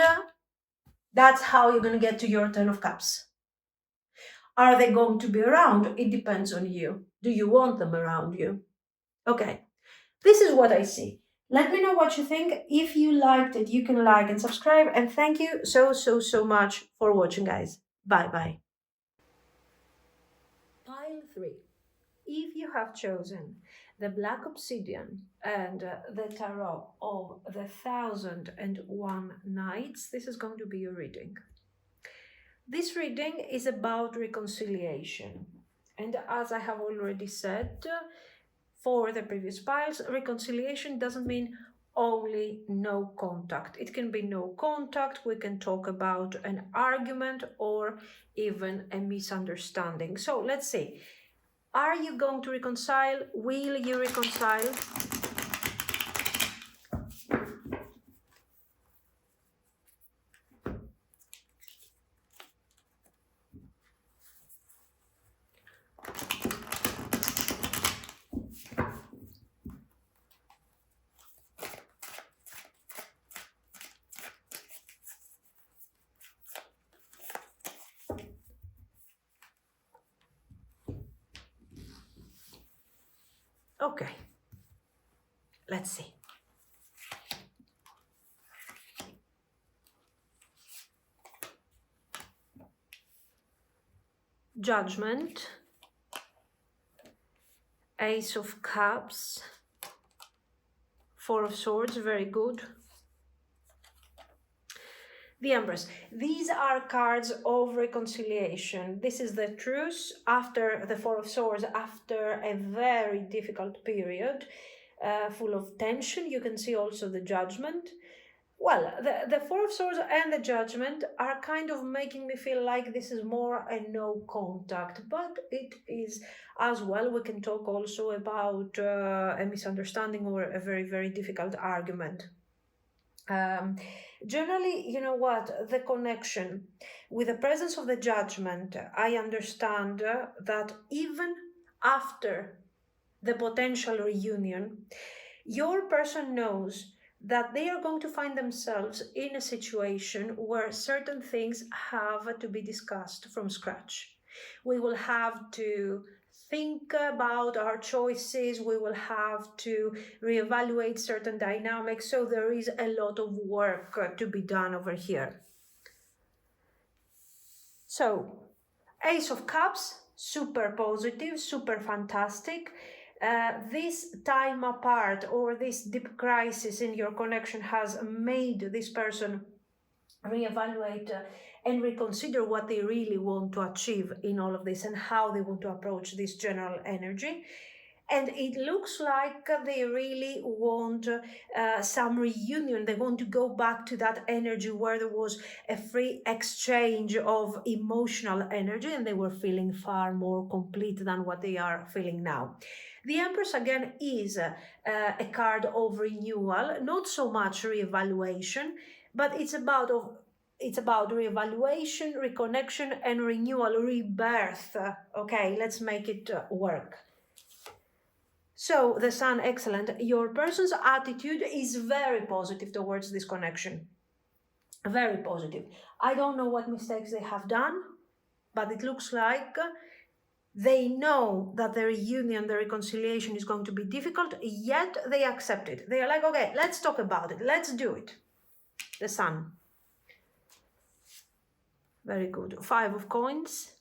that's how you're going to get to your Ten of Cups. Are they going to be around? It depends on you. Do you want them around you? Okay, this is what I see. Let me know what you think. If you liked it, you can like and subscribe. And thank you so much for watching, guys. Bye. Pile 3. If you have chosen the Black Obsidian and the Tarot of the 1001 Nights, this is going to be your reading. This reading is about reconciliation. And as I have already said for the previous piles, reconciliation doesn't mean only no contact. It can be no contact. We can talk about an argument or even a misunderstanding. So let's see. Are you going to reconcile? Will you reconcile? Okay, let's see. Judgment, Ace of Cups, Four of Swords, very good. The Empress. These are cards of reconciliation. This is the truce after the Four of Swords, after a very difficult period, full of tension. You can see also the Judgment. Well, the Four of Swords and the Judgment are kind of making me feel like this is more a no contact, but it is as well. We can talk also about a misunderstanding or a very difficult argument. Generally, you know what, the connection with the presence of the Judgment, I understand that even after the potential reunion, your person knows that they are going to find themselves in a situation where certain things have to be discussed from scratch. We will have to think about our choices, we will have to reevaluate certain dynamics, so there is a lot of work to be done over here. So, Ace of Cups, super positive, super fantastic. This time apart or this deep crisis in your connection has made this person reevaluate and reconsider what they really want to achieve in all of this and how they want to approach this general energy. And it looks like they really want some reunion. They want to go back to that energy where there was a free exchange of emotional energy and they were feeling far more complete than what they are feeling now. The Empress again is a card of renewal, not so much reevaluation, but it's about reevaluation, reconnection, and renewal, rebirth. Okay, let's make it work. So the Sun, excellent. Your person's attitude is very positive towards this connection. Very positive. I don't know what mistakes they have done, but it looks like they know that the reunion, the reconciliation is going to be difficult, yet they accept it. They are like, okay, let's talk about it. Let's do it. The Sun. Very good. Five of Coins.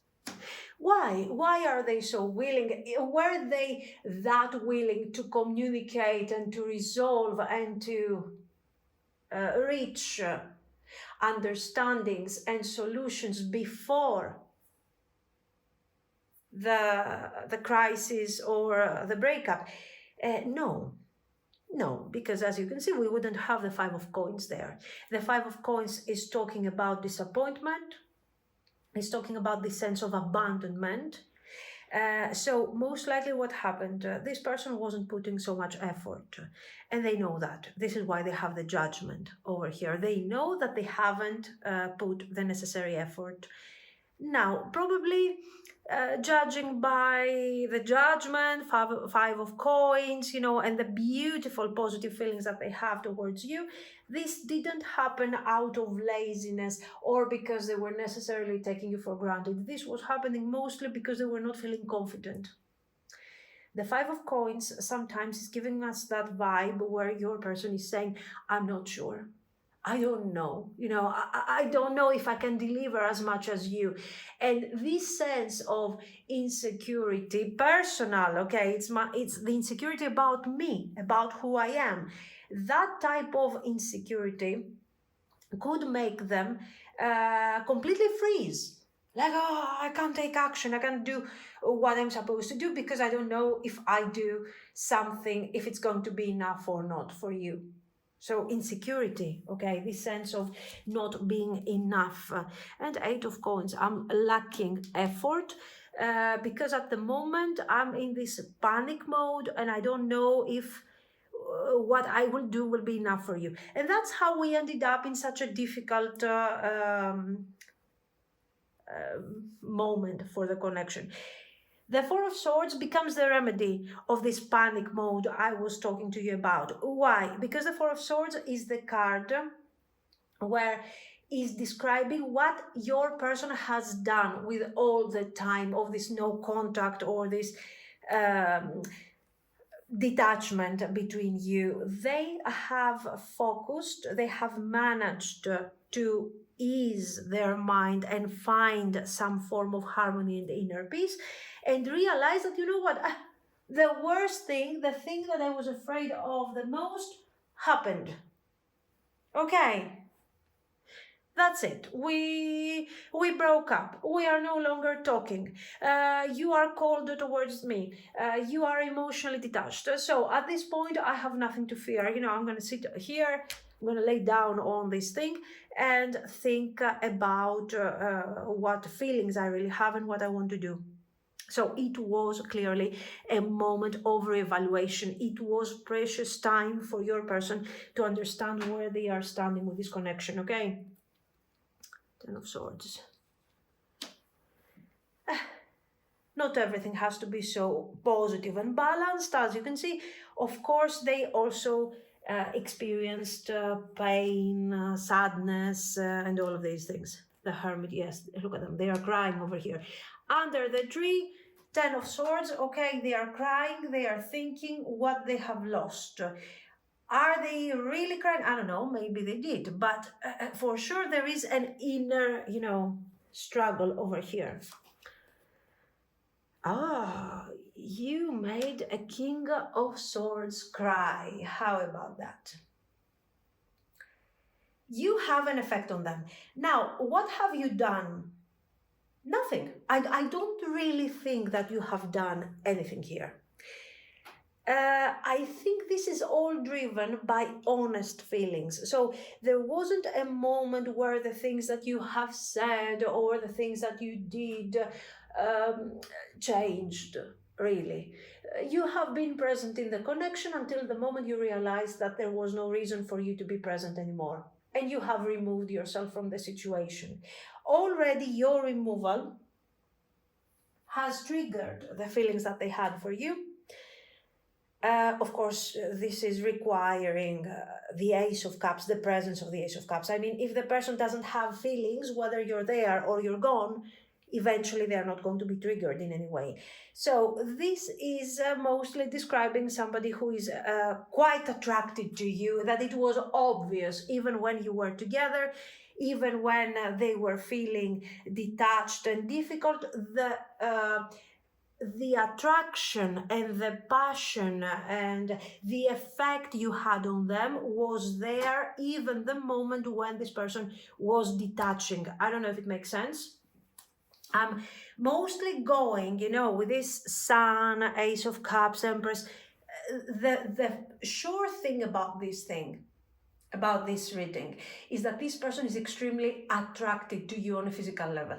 Why are they so willing? Were they that willing to communicate and to resolve and to reach understandings and solutions before the crisis or the breakup? No, because as you can see, we wouldn't have the Five of Coins there. The Five of Coins is talking about disappointment. It's talking about the sense of abandonment. So most likely what happened, this person wasn't putting so much effort, and they know that. This is why they have the judgment over here. They know that they haven't put the necessary effort. Now, probably judging by the judgment, five of coins, and the beautiful positive feelings that they have towards you, this didn't happen out of laziness or because they were necessarily taking you for granted. This was happening mostly because they were not feeling confident. The Five of Coins sometimes is giving us that vibe where your person is saying, I'm not sure. I don't know, I don't know if I can deliver as much as you. And this sense of insecurity, personal, okay, it's the insecurity about me, about who I am. That type of insecurity could make them completely freeze. Like, oh, I can't take action. I can't do what I'm supposed to do because I don't know if I do something, if it's going to be enough or not for you. So insecurity, okay, this sense of not being enough. And Eight of Coins, I'm lacking effort because at the moment I'm in this panic mode and I don't know if what I will do will be enough for you. And that's how we ended up in such a difficult moment for the connection. The Four of Swords becomes the remedy of this panic mode I was talking to you about. Why? Because the Four of Swords is the card where is describing what your person has done with all the time of this no contact or this detachment between you. They have focused, they have managed to ease their mind and find some form of harmony and inner peace and realize that, the worst thing, the thing that I was afraid of the most happened. Okay, that's it. We broke up. We are no longer talking. You are cold towards me. You are emotionally detached. So at this point, I have nothing to fear. I'm going to sit here. I'm going to lay down on this thing and think about what feelings I really have and what I want to do. So it was clearly a moment of reevaluation. It was precious time for your person to understand where they are standing with this connection, okay? Ten of Swords. Not everything has to be so positive and balanced. As you can see, of course, they also experienced pain, sadness, and all of these things. The Hermit, yes, look at them. They are crying over here. Under the tree, Ten of Swords, okay, they are crying. They are thinking what they have lost. Are they really crying? I don't know, maybe they did, but for sure there is an inner, struggle over here. You made a King of Swords cry. How about that? You have an effect on them. Now, what have you done? Nothing. I don't really think that you have done anything here. I think this is all driven by honest feelings. So there wasn't a moment where the things that you have said or the things that you did changed, really. You have been present in the connection until the moment you realized that there was no reason for you to be present anymore. And you have removed yourself from the situation. Already your removal has triggered the feelings that they had for you. Of course, this is requiring the Ace of Cups, the presence of the Ace of Cups. I mean, if the person doesn't have feelings, whether you're there or you're gone, eventually they're not going to be triggered in any way. So this is mostly describing somebody who is quite attracted to you, that it was obvious even when you were together, even when they were feeling detached and difficult, the attraction and the passion and the effect you had on them was there even the moment when this person was detaching. I don't know if it makes sense. I'm mostly going, with this Sun, Ace of Cups, Empress. The sure thing about this reading, is that this person is extremely attracted to you on a physical level.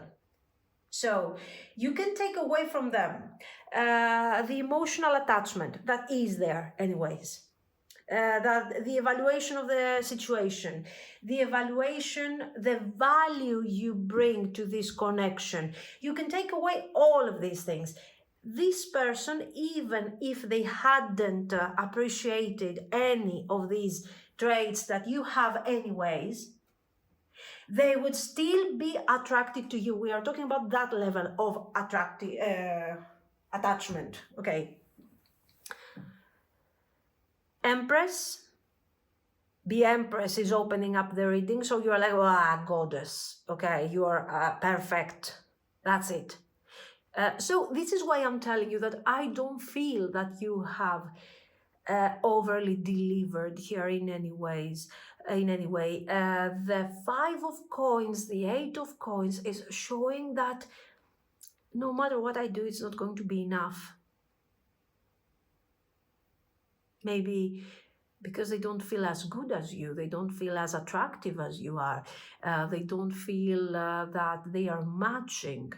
So you can take away from them the emotional attachment that is there anyways. That the evaluation of the situation, the evaluation, the value you bring to this connection. You can take away all of these things. This person, even if they hadn't appreciated any of these traits that you have anyways, they would still be attracted to you. We are talking about that level of attachment. Okay. Empress. The Empress is opening up the reading, so you're like, ah, goddess. Okay, you are perfect. That's it. So this is why I'm telling you that I don't feel that you have overly delivered here in any ways. In any way, the 5 of coins, the 8 of coins is showing that no matter what I do, it's not going to be enough. Maybe because they don't feel as good as you, they don't feel as attractive as you are, they don't feel that they are matching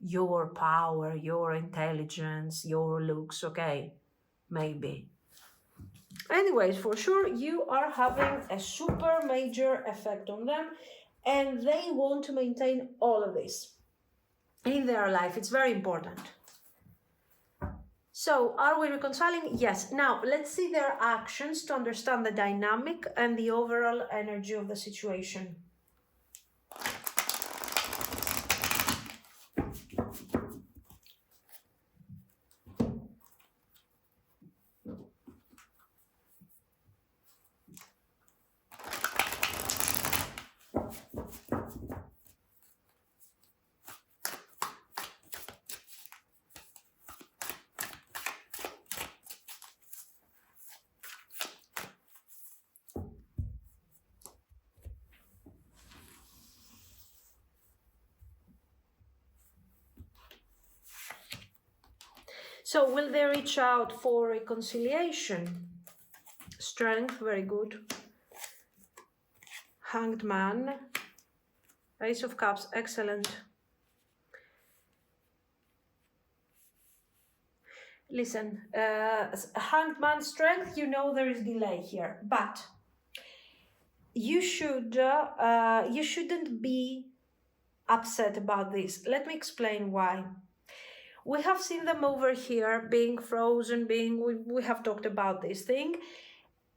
your power, your intelligence, your looks. Okay, maybe. Anyways, for sure, you are having a super major effect on them, and they want to maintain all of this in their life. It's very important. So, are we reconciling? Yes. Now, let's see their actions to understand the dynamic and the overall energy of the situation. So, will they reach out for reconciliation? Strength, very good. Hanged Man. Ace of Cups, excellent. Listen, Hanged Man, strength, you know there is delay here, but you shouldn't be upset about this. Let me explain why. We have seen them over here being frozen, we have talked about this thing.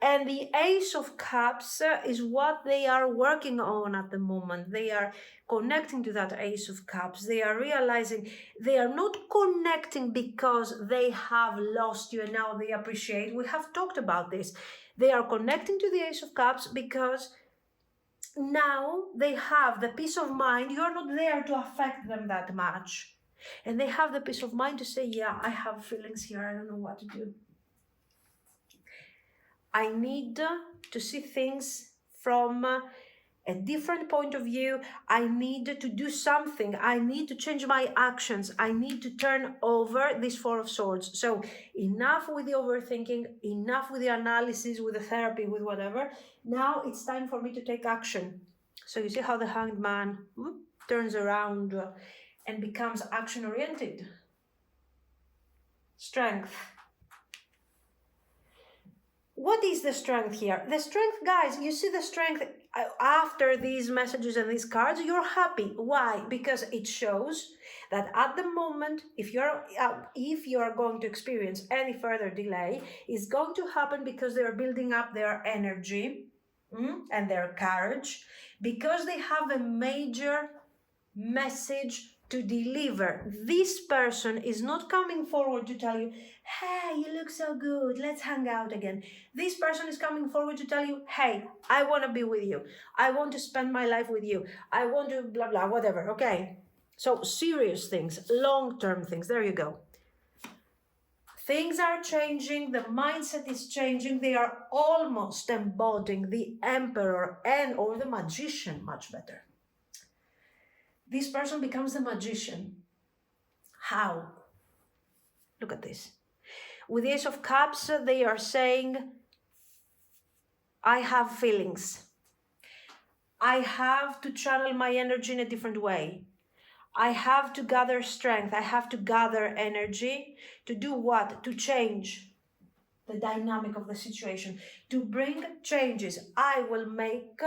And the Ace of Cups is what they are working on at the moment. They are connecting to that Ace of Cups. They are realizing they are not connecting because they have lost you and now they appreciate. We have talked about this. They are connecting to the Ace of Cups because now they have the peace of mind. You're not there to affect them that much. And they have the peace of mind to say, yeah, I have feelings here. I don't know what to do. I need to see things from a different point of view. I need to do something. I need to change my actions. I need to turn over this 4 of Swords. So enough with the overthinking, enough with the analysis, with the therapy, with whatever. Now it's time for me to take action. So you see how the Hanged Man turns around and becomes action-oriented. Strength. What is the strength here? The strength, guys, you see the strength after these messages and these cards, you're happy. Why? Because it shows that at the moment, if you're going to experience any further delay, it's going to happen because they're building up their energy and their courage, because they have a major message to deliver. This person is not coming forward to tell you, hey, you look so good, let's hang out again. This person is coming forward to tell you, hey, I want to be with you. I want to spend my life with you. I want to blah, blah, whatever. Okay. So serious things, long-term things. There you go. Things are changing. The mindset is changing. They are almost embodying the Emperor or the Magician, much better. This person becomes the Magician. How? Look at this. With the Ace of Cups, they are saying, I have feelings. I have to channel my energy in a different way. I have to gather strength. I have to gather energy to do what? To change the dynamic of the situation, to bring changes. I will make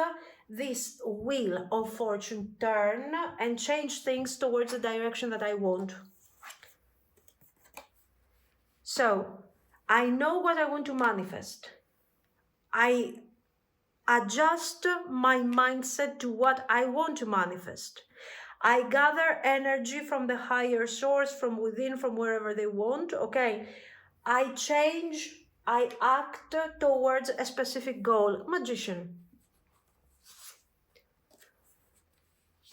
this wheel of fortune turn and change things towards the direction that I want. So I know what I want to manifest. I adjust my mindset to what I want to manifest. I gather energy from the higher source, from within, from wherever they want. Okay. I change, I act towards a specific goal. Magician.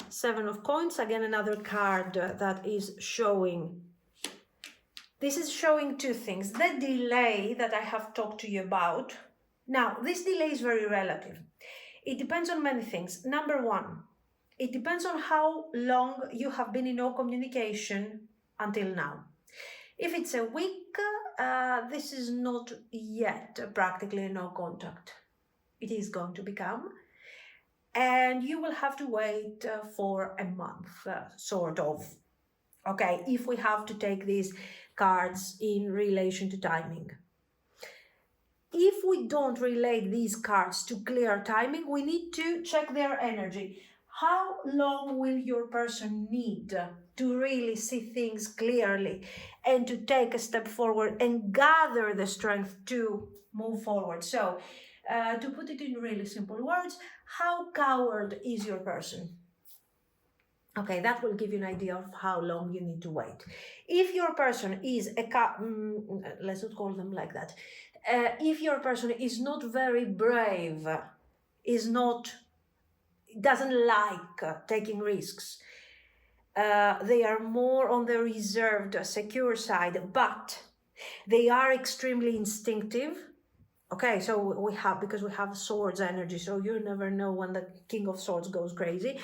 7 of Coins, again another card that is showing. This is showing two things. The delay that I have talked to you about. Now, this delay is very relative. It depends on many things. Number one, it depends on how long you have been in no communication until now. If it's a week, this is not yet practically no contact. It is going to become. And you will have to wait for a month, sort of. Okay, if we have to take these cards in relation to timing. If we don't relate these cards to clear timing, we need to check their energy. How long will your person need to really see things clearly and to take a step forward and gather the strength to move forward? So, to put it in really simple words, how coward is your person? Okay, that will give you an idea of how long you need to wait. If your person is let's not call them like that. If your person is not very brave, doesn't like taking risks, they are more on the reserved, secure side, but they are extremely instinctive. Okay, so because we have swords energy, so you never know when the King of Swords goes crazy.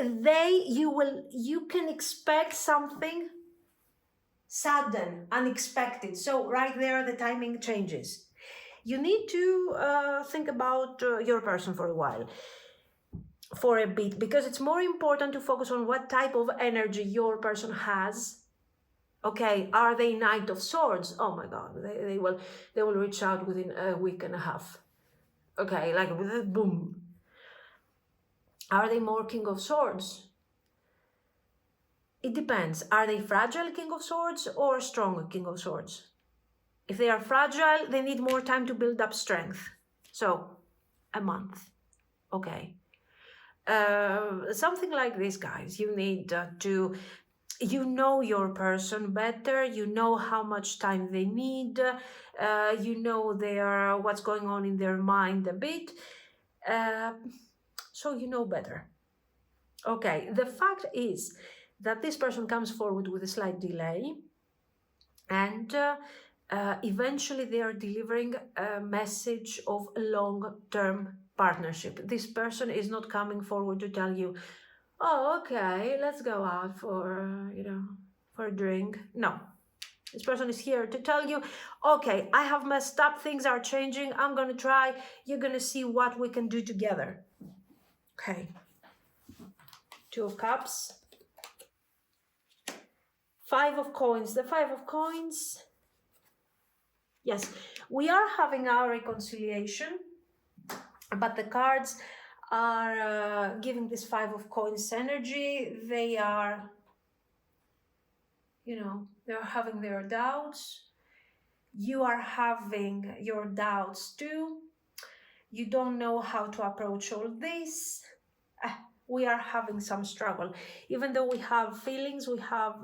You can expect something sudden, unexpected. So right there, the timing changes. You need to think about your person for a while, for a bit, because it's more important to focus on what type of energy your person has. Okay, are they Knight of Swords? Oh my God, they will reach out within a week and a half. Okay, like boom. Are they more King of Swords? It depends. Are they fragile King of Swords or strong King of Swords? If they are fragile, they need more time to build up strength. So, a month. Okay. Something like this, guys. You need you know your person better. You know how much time they need. You know what's going on in their mind a bit. So you know better. Okay, the fact is that this person comes forward with a slight delay, and eventually they are delivering a message of long-term partnership. This person is not coming forward to tell you, oh, okay, let's go out for a drink. No. This person is here to tell you, okay, I have messed up, things are changing, I'm going to try, you're going to see what we can do together. Okay. 2 of Cups. 5 of Coins. The 5 of Coins. Yes, we are having our reconciliation, but the cards are giving this 5 of Coins energy. They are, they're having their doubts. You are having your doubts too. You don't know how to approach all this. We are having some struggle. Even though we have feelings, we have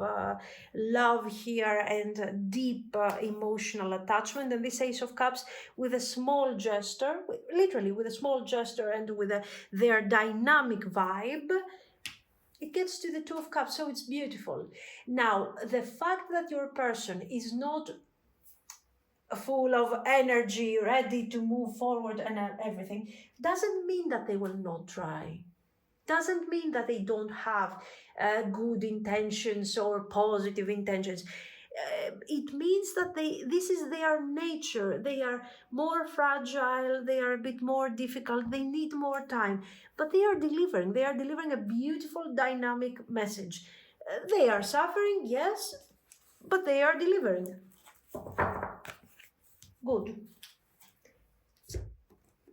love here and deep emotional attachment. And this Ace of Cups, with a small gesture, literally with a small gesture and with their dynamic vibe, it gets to the 2 of Cups, so it's beautiful. Now, the fact that your person is not full of energy, ready to move forward and everything, doesn't mean that they will not try. Doesn't mean that they don't have good intentions or positive intentions. it means that this is their nature. They are more fragile, they are a bit more difficult, they need more time, but they are delivering a beautiful dynamic message. They are suffering, yes, but they are delivering. Good.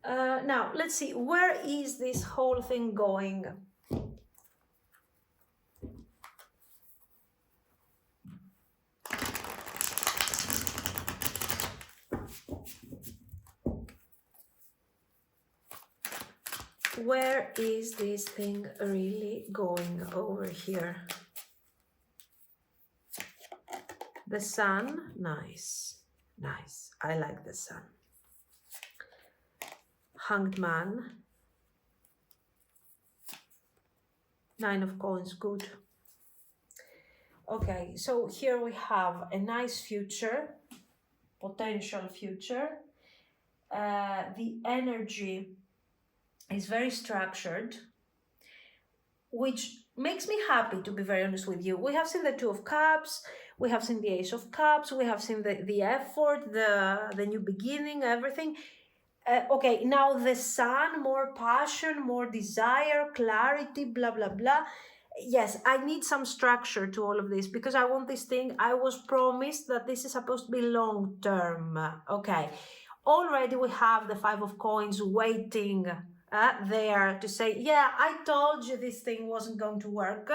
Now let's see, where is this whole thing going? Where is this thing really going over here? The sun, nice, nice. I like the sun. Hanged man. 9 of coins, good. Okay, so here we have a nice future, potential future. The energy is very structured, which makes me happy, to be very honest with you. We have seen the 2 of Cups, we have seen the Ace of Cups, we have seen the effort, the new beginning, everything. Okay, now the sun, more passion, more desire, clarity, blah, blah, blah. Yes, I need some structure to all of this because I want this thing. I was promised that this is supposed to be long term. Okay, already we have the 5 of coins waiting there to say, yeah, I told you this thing wasn't going to work.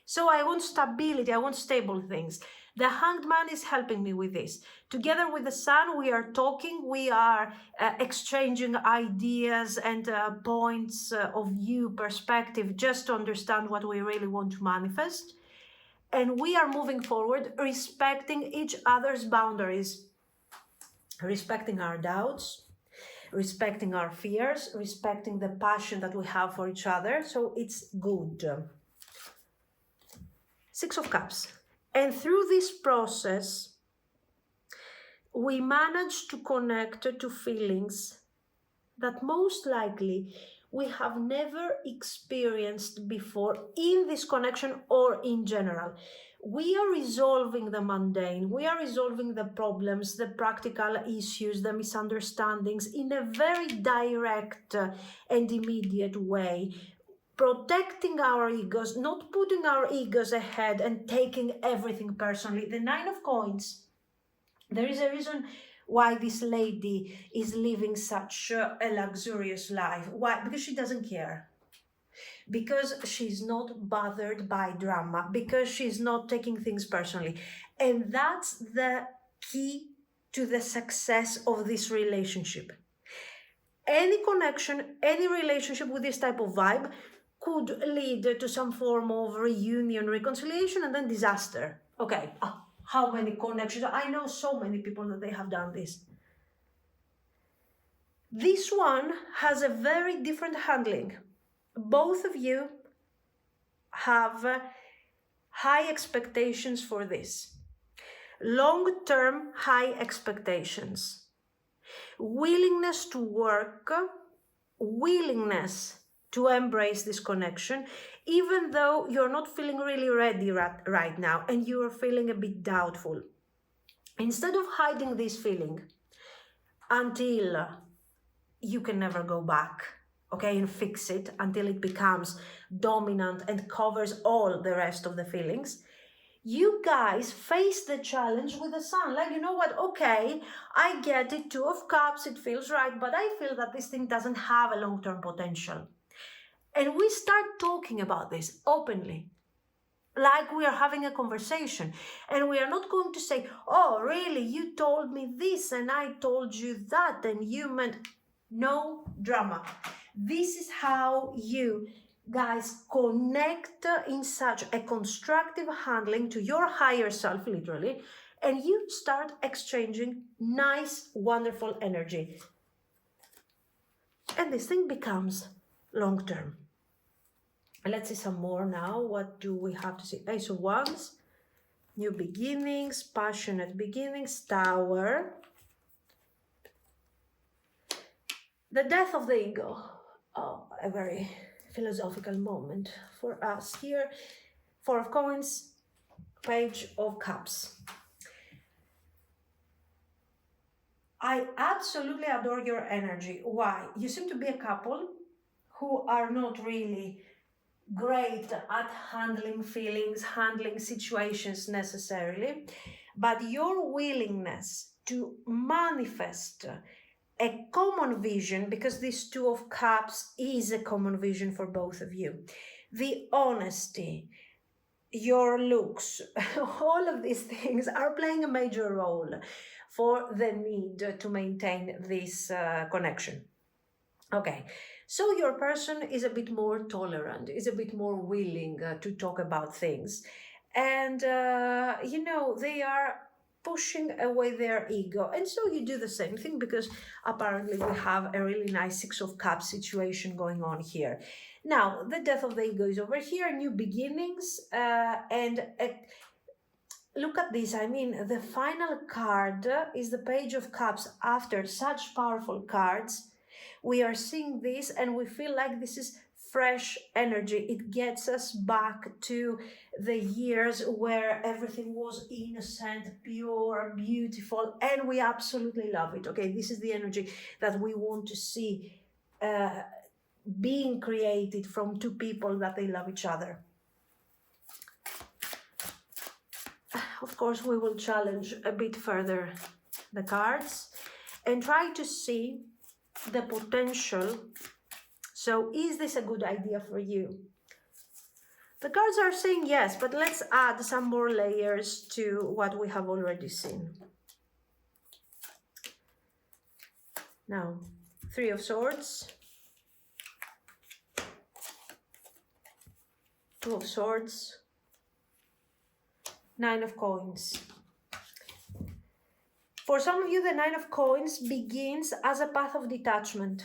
So I want stability, I want stable things. The Hanged Man is helping me with this. Together with the Sun, we are talking, we are exchanging ideas and points of view, perspective, just to understand what we really want to manifest. And we are moving forward, respecting each other's boundaries, respecting our doubts, respecting our fears, respecting the passion that we have for each other. So it's good. 6 of Cups. And through this process, we manage to connect to feelings that most likely we have never experienced before in this connection or in general. We are resolving the mundane, we are resolving the problems, the practical issues, the misunderstandings in a very direct and immediate way. Protecting our egos, not putting our egos ahead and taking everything personally. The 9 of coins, there is a reason why this lady is living such a luxurious life. Why? Because she doesn't care. Because she's not bothered by drama. Because she's not taking things personally. And that's the key to the success of this relationship. Any connection, any relationship with this type of vibe could lead to some form of reunion, reconciliation, and then disaster. Okay, how many connections? I know so many people that they have done this. This one has a very different handling. Both of you have high expectations for this. Long-term high expectations. Willingness to work, willingness to embrace this connection, even though you're not feeling really ready right now and you are feeling a bit doubtful. Instead of hiding this feeling until you can never go back, okay, and fix it until it becomes dominant and covers all the rest of the feelings, you guys face the challenge with the Sun. Like, you know what? Okay, I get it, 2 of Cups, it feels right, but I feel that this thing doesn't have a long-term potential. And we start talking about this openly, like we are having a conversation. And we are not going to say, oh, really, you told me this and I told you that and you meant... No drama. This is how you guys connect in such a constructive handling to your higher self, literally, and you start exchanging nice, wonderful energy. And this thing becomes long-term. Let's see some more now. What do we have to see? Ace of Wands, new beginnings, passionate beginnings, Tower. The death of the ego. Oh, a very philosophical moment for us here. 4 of Coins, Page of Cups. I absolutely adore your energy. Why? You seem to be a couple who are not really great at handling feelings, handling situations necessarily, but your willingness to manifest a common vision, because this Two of Cups is a common vision for both of you, the honesty, your looks, all of these things are playing a major role for the need to maintain this connection. Okay, so your person is a bit more tolerant, is a bit more willing to talk about things. And, they are pushing away their ego. And so you do the same thing, because apparently we have a really nice Six of Cups situation going on here. Now, the death of the ego is over here, new beginnings, look at this. I mean, the final card is the Page of Cups. After such powerful cards, we are seeing this and we feel like this is fresh energy. It gets us back to the years where everything was innocent, pure, beautiful, and we absolutely love it. Okay, this is the energy that we want to see being created from two people that they love each other. Of course, we will challenge a bit further the cards and try to see the potential. So, is this a good idea for you? The cards are saying yes, but let's add some more layers to what we have already seen. Now, Three of Swords, Two of Swords, Nine of Coins. For some of you, the Nine of Coins begins as a path of detachment.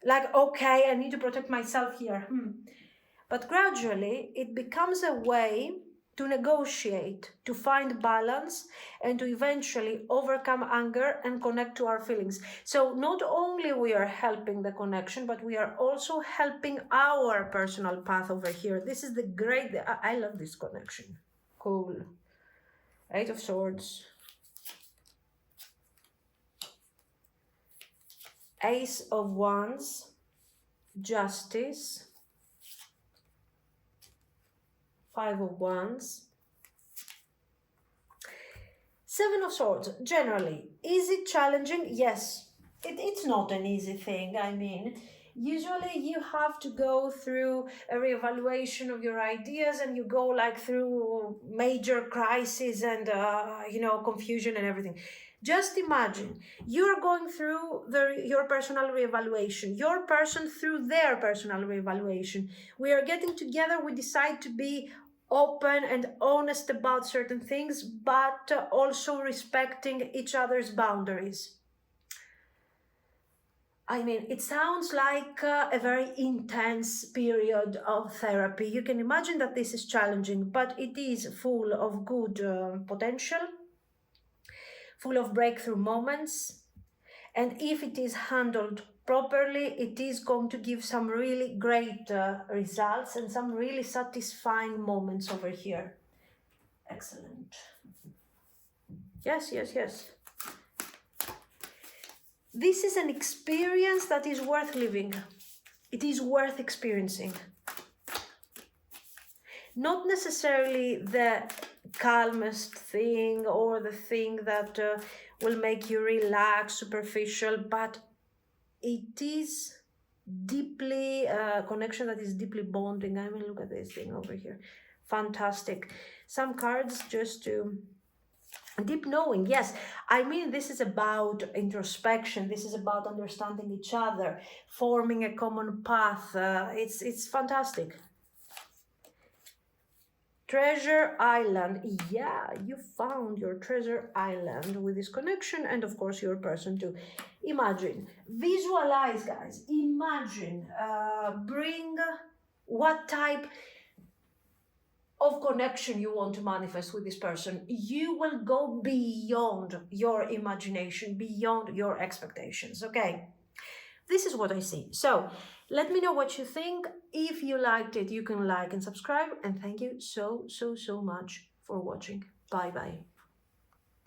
Like, okay, I need to protect myself here. But gradually, it becomes a way to negotiate, to find balance, and to eventually overcome anger and connect to our feelings. So not only we are helping the connection, but we are also helping our personal path over here. This is the great, I love this connection. Cool. Eight of Swords. Ace of Wands. Justice. Five of Wands. Seven of Swords. Generally, is it challenging? Yes. It's not an easy thing. I mean, usually you have to go through a reevaluation of your ideas, and you go like through major crisis and confusion and everything. Just imagine you're going through your personal reevaluation, your person through their personal reevaluation. We are getting together, we decide to be open and honest about certain things, but also respecting each other's boundaries. I mean, it sounds like a very intense period of therapy. You can imagine that this is challenging, but it is full of good potential, full of breakthrough moments. And if it is handled properly, it is going to give some really great results and some really satisfying moments over here. Excellent. Yes. This is an experience that is worth living. It is worth experiencing. Not necessarily the calmest thing or the thing that will make you relax, superficial, but it is deeply connection that is deeply bonding. I mean, look at this thing over here. Fantastic. Some cards just to deep knowing. Yes, I mean, this is about introspection. This is about understanding each other, forming a common path. It's fantastic. Treasure Island. Yeah, you found your treasure island with this connection, and of course your person too. Imagine, visualize, guys. Imagine, bring what type of connection you want to manifest with this person. You will go beyond your imagination, beyond your expectations, okay? This is what I see. So let me know what you think. If you liked it, you can like and subscribe. And thank you so much for watching. Bye-bye.